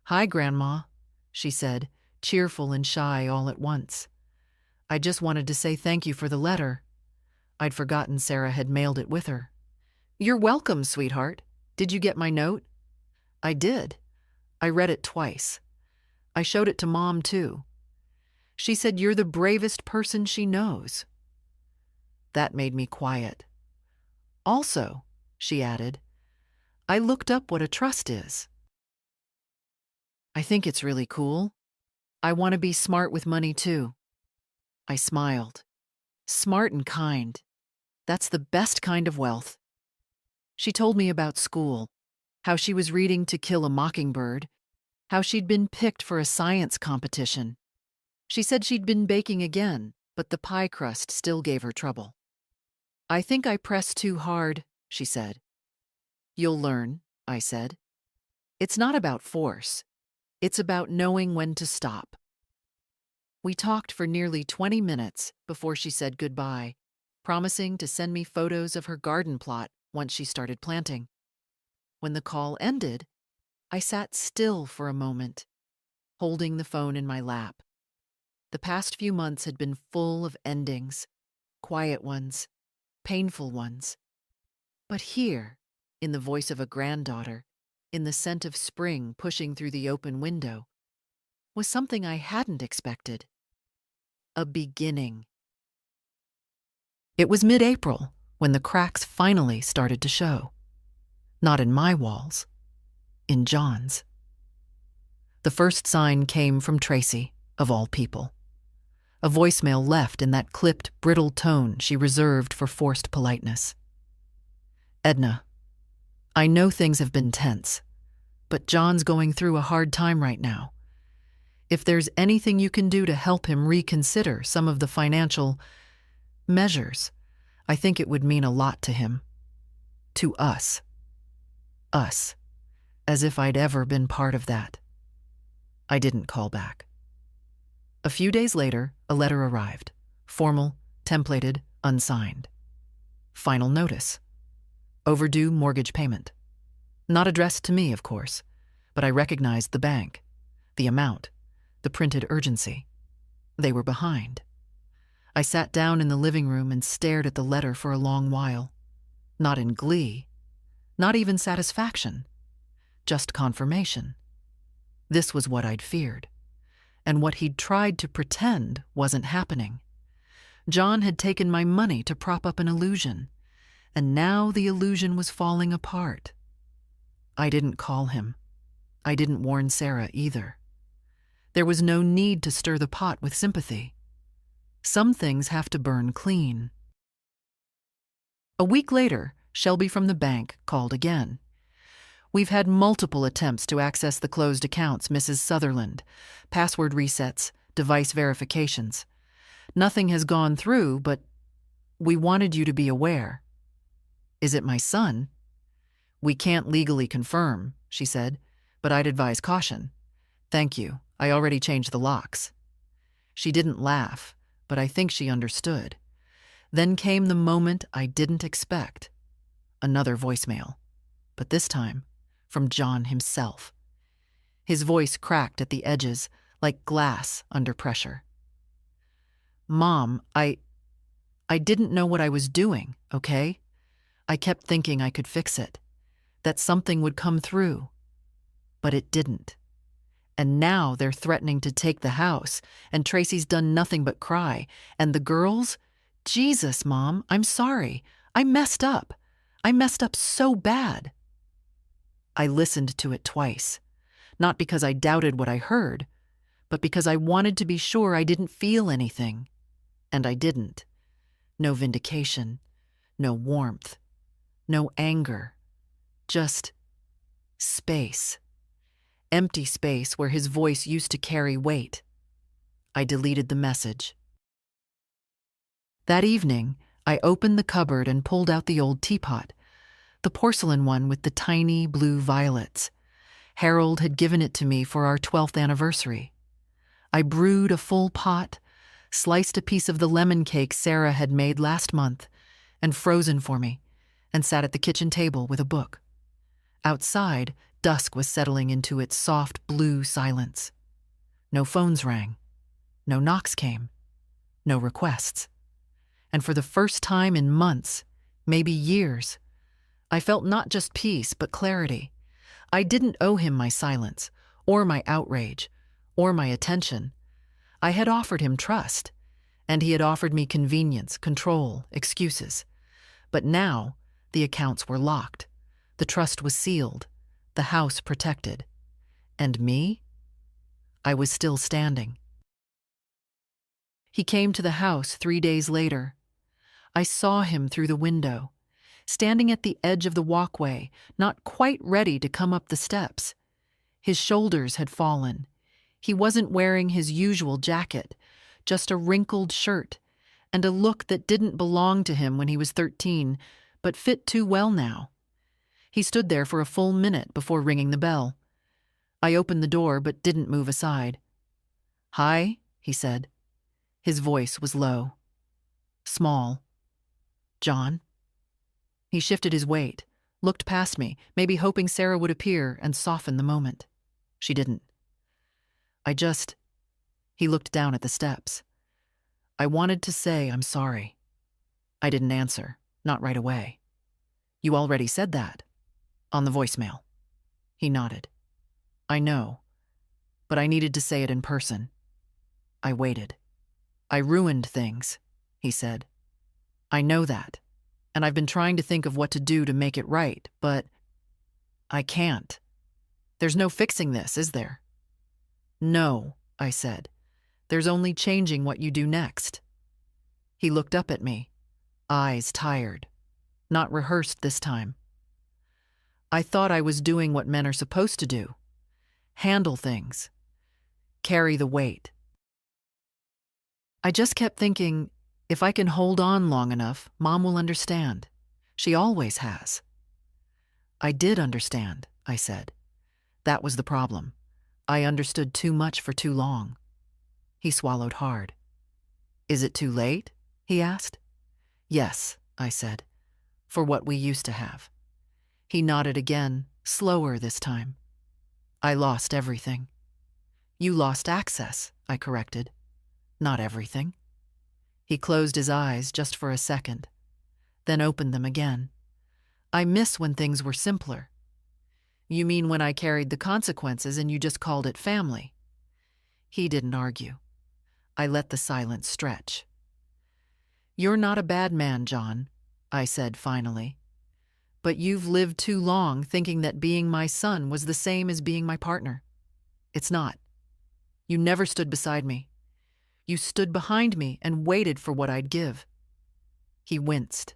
"Hi, Grandma," she said, cheerful and shy all at once. "I just wanted to say thank you for the letter." I'd forgotten Sarah had mailed it with her. "You're welcome, sweetheart. Did you get my note?" "I did. I read it twice. I showed it to Mom, too. She said you're the bravest person she knows." That made me quiet. "Also," she added, "I looked up what a trust is. I think it's really cool. I want to be smart with money, too." I smiled. "Smart and kind. That's the best kind of wealth." She told me about school, how she was reading To Kill a Mockingbird, how she'd been picked for a science competition. She said she'd been baking again, but the pie crust still gave her trouble. "I think I pressed too hard," she said. "You'll learn," I said. "It's not about force. It's about knowing when to stop." We talked for nearly 20 minutes before she said goodbye, promising to send me photos of her garden plot once she started planting. When the call ended, I sat still for a moment, holding the phone in my lap. The past few months had been full of endings, quiet ones, painful ones. But here, in the voice of a granddaughter, in the scent of spring pushing through the open window, was something I hadn't expected. A beginning. It was mid-April when the cracks finally started to show. Not in my walls, in John's. The first sign came from Tracy, of all people. A voicemail left in that clipped, brittle tone she reserved for forced politeness. "Edna, I know things have been tense, but John's going through a hard time right now. If there's anything you can do to help him reconsider some of the financial measures, I think it would mean a lot to him. To us. Us. As if I'd ever been part of that." I didn't call back. A few days later, a letter arrived. Formal, templated, unsigned. Final notice. Overdue mortgage payment. Not addressed to me, of course, but I recognized the bank, the amount, the printed urgency. They were behind. I sat down in the living room and stared at the letter for a long while. Not in glee, not even satisfaction, just confirmation. This was what I'd feared, and what he'd tried to pretend wasn't happening. John had taken my money to prop up an illusion, and now the illusion was falling apart. I didn't call him. I didn't warn Sarah either. There was no need to stir the pot with sympathy. Some things have to burn clean. A week later, Shelby from the bank called again. "We've had multiple attempts to access the closed accounts, Mrs. Sutherland. Password resets, device verifications. Nothing has gone through, but we wanted you to be aware." "Is it my son?" "We can't legally confirm," she said, "but I'd advise caution." "Thank you. I already changed the locks." She didn't laugh, but I think she understood. Then came the moment I didn't expect. Another voicemail, but this time from John himself. His voice cracked at the edges like glass under pressure. "Mom, I didn't know what I was doing, okay? I kept thinking I could fix it, that something would come through. But it didn't. And now they're threatening to take the house, and Tracy's done nothing but cry. And the girls? Jesus, Mom, I'm sorry. I messed up. I messed up so bad." I listened to it twice, not because I doubted what I heard, but because I wanted to be sure I didn't feel anything. And I didn't. No vindication, no warmth, no anger, just space. Empty space where his voice used to carry weight. I deleted the message. That evening, I opened the cupboard and pulled out the old teapot, the porcelain one with the tiny blue violets. Harold had given it to me for our 12th anniversary. I brewed a full pot, sliced a piece of the lemon cake Sarah had made last month and frozen for me, and sat at the kitchen table with a book. Outside, dusk was settling into its soft blue silence. No phones rang. No knocks came. No requests. And for the first time in months, maybe years, I felt not just peace but clarity. I didn't owe him my silence, or my outrage, or my attention. I had offered him trust, and he had offered me convenience, control, excuses. But now, the accounts were locked. The trust was sealed. The house protected. And me? I was still standing. He came to the house 3 days later. I saw him through the window, standing at the edge of the walkway, not quite ready to come up the steps. His shoulders had fallen. He wasn't wearing his usual jacket, just a wrinkled shirt, and a look that didn't belong to him when he was 13, but fit too well now. He stood there for a full minute before ringing the bell. I opened the door but didn't move aside. "Hi," he said. His voice was low, small. "John?" He shifted his weight, looked past me, maybe hoping Sarah would appear and soften the moment. She didn't. He looked down at the steps. I wanted to say I'm sorry. I didn't answer, not right away. "You already said that. On the voicemail." He nodded. "I know, but I needed to say it in person." I waited. "I ruined things," he said. "I know that, and I've been trying to think of what to do to make it right, but I can't. There's no fixing this, is there?" "No," I said. "There's only changing what you do next." He looked up at me, eyes tired, not rehearsed this time. I thought I was doing what men are supposed to do. Handle things. Carry the weight. I just kept thinking, if I can hold on long enough, Mom will understand. She always has. "I did understand," I said. "That was the problem. I understood too much for too long." He swallowed hard. "Is it too late?" he asked. "Yes," I said, "for what we used to have." He nodded again, slower this time. "I lost everything." "You lost access," I corrected. "Not everything." He closed his eyes just for a second, then opened them again. "I miss when things were simpler." "You mean when I carried the consequences and you just called it family?" He didn't argue. I let the silence stretch. "You're not a bad man, John," I said finally. "But you've lived too long thinking that being my son was the same as being my partner. It's not. You never stood beside me. You stood behind me and waited for what I'd give." He winced.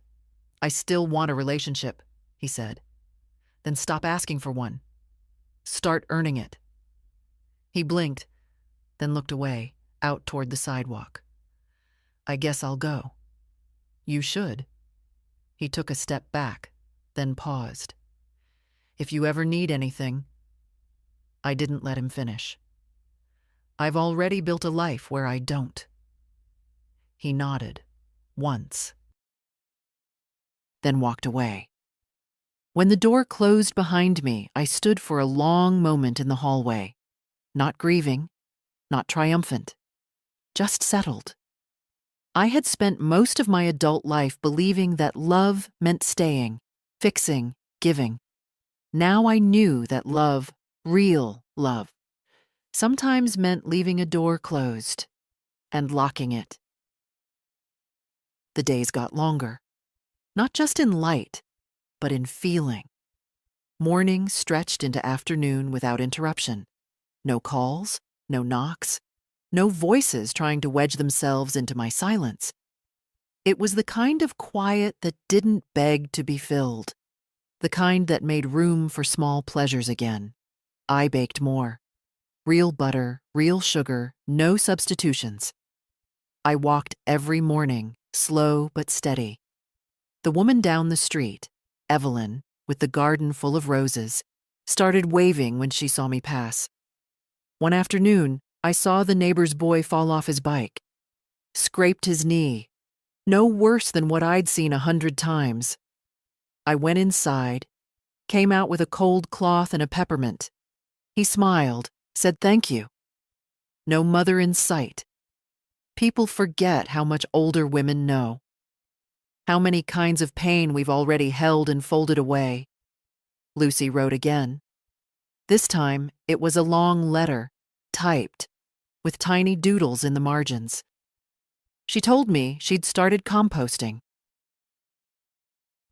"I still want a relationship," he said. "Then stop asking for one. Start earning it." He blinked, then looked away, out toward the sidewalk. "I guess I'll go." "You should." He took a step back, then paused. "If you ever need anything—" I didn't let him finish. "I've already built a life where I don't." He nodded, once, then walked away. When the door closed behind me, I stood for a long moment in the hallway, not grieving, not triumphant, just settled. I had spent most of my adult life believing that love meant staying, fixing, giving. Now I knew that love, real love, sometimes meant leaving a door closed and locking it. The days got longer, not just in light, but in feeling. Morning stretched into afternoon without interruption. No calls, no knocks, no voices trying to wedge themselves into my silence. It was the kind of quiet that didn't beg to be filled, the kind that made room for small pleasures again. I baked more. Real butter, real sugar, no substitutions. I walked every morning, slow but steady. The woman down the street, Evelyn, with the garden full of roses, started waving when she saw me pass. One afternoon, I saw the neighbor's boy fall off his bike, scraped his knee, no worse than what I'd seen 100 times. I went inside, came out with a cold cloth and a peppermint. He smiled, said thank you. No mother in sight. People forget how much older women know. How many kinds of pain we've already held and folded away. Lucy wrote again. This time, it was a long letter, typed, with tiny doodles in the margins. She told me she'd started composting,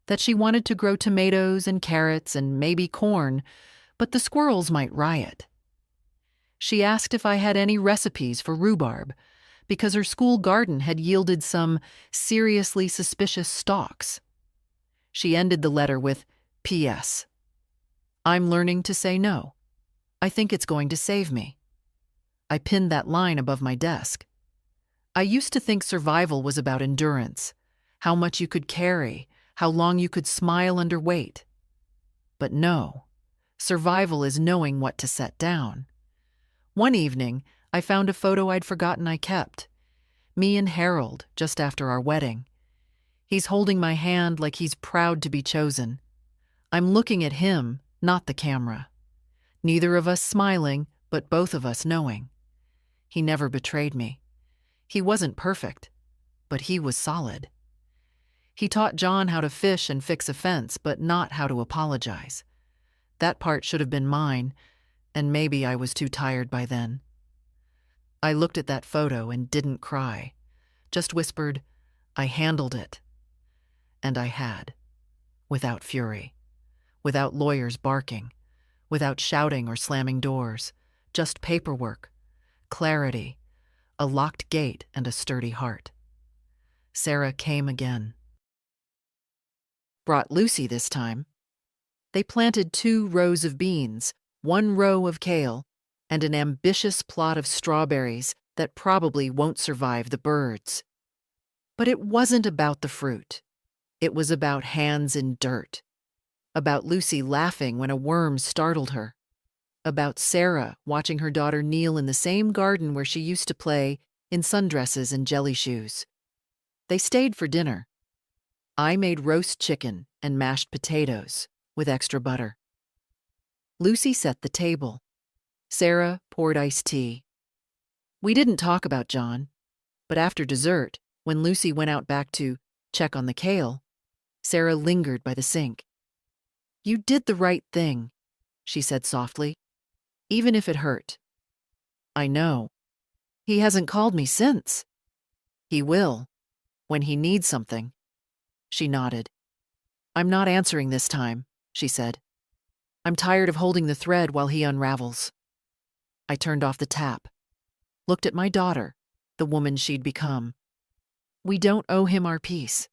that she wanted to grow tomatoes and carrots and maybe corn, but the squirrels might riot. She asked if I had any recipes for rhubarb, because her school garden had yielded some seriously suspicious stalks. She ended the letter with, "P.S. I'm learning to say no. I think it's going to save me. I pinned that line above my desk. I used to think survival was about endurance, how much you could carry, how long you could smile under weight. But no, survival is knowing what to set down. One evening, I found a photo I'd forgotten I kept. Me and Harold, just after our wedding. He's holding my hand like he's proud to be chosen. I'm looking at him, not the camera. Neither of us smiling, but both of us knowing. He never betrayed me. He wasn't perfect, but he was solid. He taught John how to fish and fix a fence, but not how to apologize. That part should have been mine, and maybe I was too tired by then. I looked at that photo and didn't cry, just whispered, "I handled it." And I had, without fury, without lawyers barking, without shouting or slamming doors, just paperwork, clarity, a locked gate and a sturdy heart. Sarah came again. Brought Lucy this time. They planted 2 rows of beans, 1 row of kale, and an ambitious plot of strawberries that probably won't survive the birds. But it wasn't about the fruit. It was about hands in dirt. About Lucy laughing when a worm startled her. About Sarah watching her daughter kneel in the same garden where she used to play in sundresses and jelly shoes. They stayed for dinner. I made roast chicken and mashed potatoes with extra butter. Lucy set the table. Sarah poured iced tea. We didn't talk about John, but after dessert, when Lucy went out back to check on the kale, Sarah lingered by the sink. "You did the right thing," she said softly, "even if it hurt." "I know. He hasn't called me since." "He will, when he needs something." She nodded. "I'm not answering this time," she said. "I'm tired of holding the thread while he unravels." I turned off the tap, looked at my daughter, the woman she'd become. We don't owe him our peace.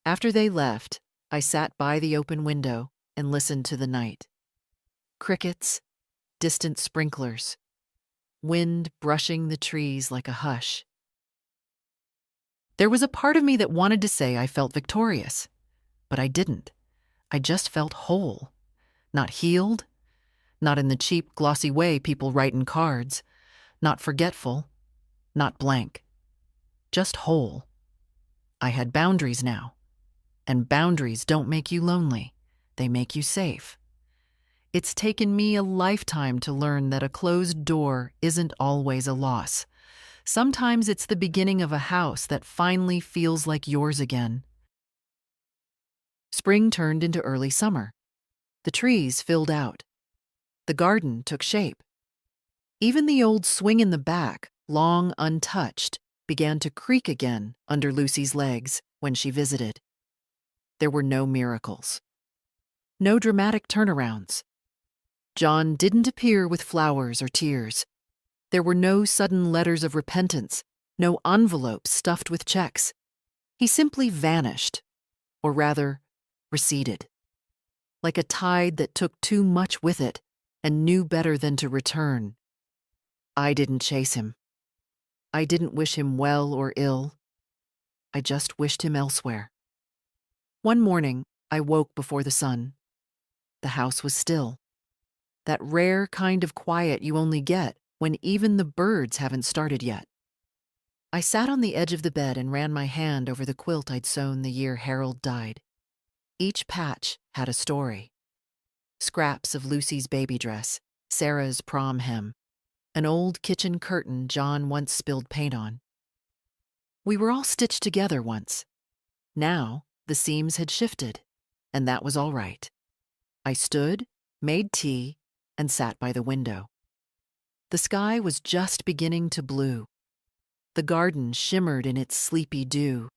After they left, I sat by the open window and listened to the night. Crickets, distant sprinklers, wind brushing the trees like a hush. There was a part of me that wanted to say I felt victorious, but I didn't. I just felt whole, not healed, not in the cheap, glossy way people write in cards, not forgetful, not blank, just whole. I had boundaries now, and boundaries don't make you lonely, they make you safe. It's taken me a lifetime to learn that a closed door isn't always a loss. Sometimes it's the beginning of a house that finally feels like yours again. Spring turned into early summer. The trees filled out. The garden took shape. Even the old swing in the back, long untouched, began to creak again under Lucy's legs when she visited. There were no miracles. No dramatic turnarounds. John didn't appear with flowers or tears. There were no sudden letters of repentance, no envelopes stuffed with checks. He simply vanished, or rather, receded. Like a tide that took too much with it and knew better than to return. I didn't chase him. I didn't wish him well or ill. I just wished him elsewhere. One morning, I woke before the sun. The house was still. That rare kind of quiet you only get when even the birds haven't started yet. I sat on the edge of the bed and ran my hand over the quilt I'd sewn the year Harold died. Each patch had a story. Scraps of Lucy's baby dress, Sarah's prom hem, an old kitchen curtain John once spilled paint on. We were all stitched together once. Now, the seams had shifted, and that was all right. I stood, made tea, and sat by the window. The sky was just beginning to blue. The garden shimmered in its sleepy dew.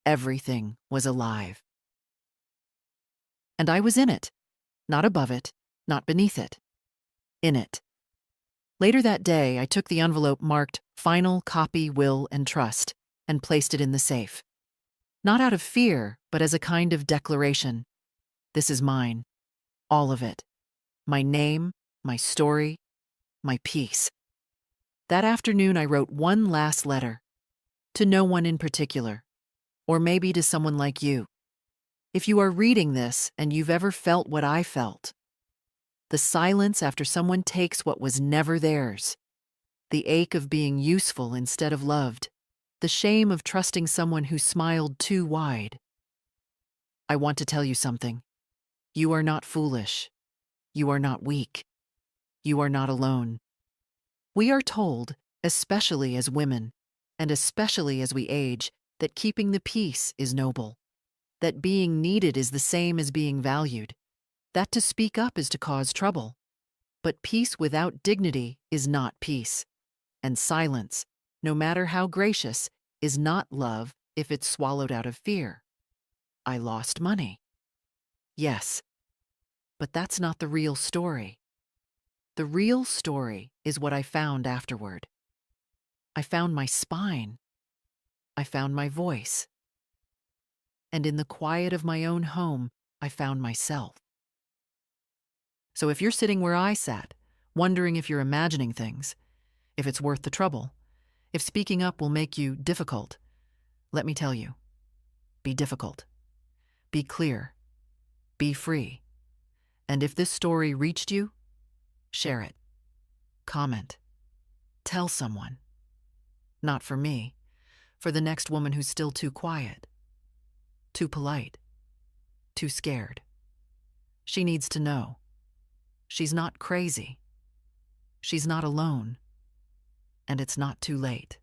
Everything was alive. And I was in it, not above it, not beneath it. In it. Later that day, I took the envelope marked Final Copy, Will, and Trust and placed it in the safe. Not out of fear, but as a kind of declaration. This is mine. All of it. My name, my story, my peace. That afternoon, I wrote one last letter, to no one in particular, or maybe to someone like you. If you are reading this and you've ever felt what I felt, the silence after someone takes what was never theirs, the ache of being useful instead of loved, the shame of trusting someone who smiled too wide, I want to tell you something. You are not foolish. You are not weak. You are not alone. We are told, especially as women, and especially as we age, that keeping the peace is noble, that being needed is the same as being valued, that to speak up is to cause trouble. But peace without dignity is not peace, and silence, no matter how gracious, is not love if it's swallowed out of fear. I lost money. Yes, but that's not the real story. The real story is what I found afterward. I found my spine. I found my voice. And in the quiet of my own home, I found myself. So if you're sitting where I sat, wondering if you're imagining things, if it's worth the trouble, if speaking up will make you difficult, let me tell you, be difficult. Be clear. Be free. And if this story reached you, share it. Comment. Tell someone. Not for me, for the next woman who's still too quiet, too polite, too scared. She needs to know. She's not crazy. She's not alone. And it's not too late.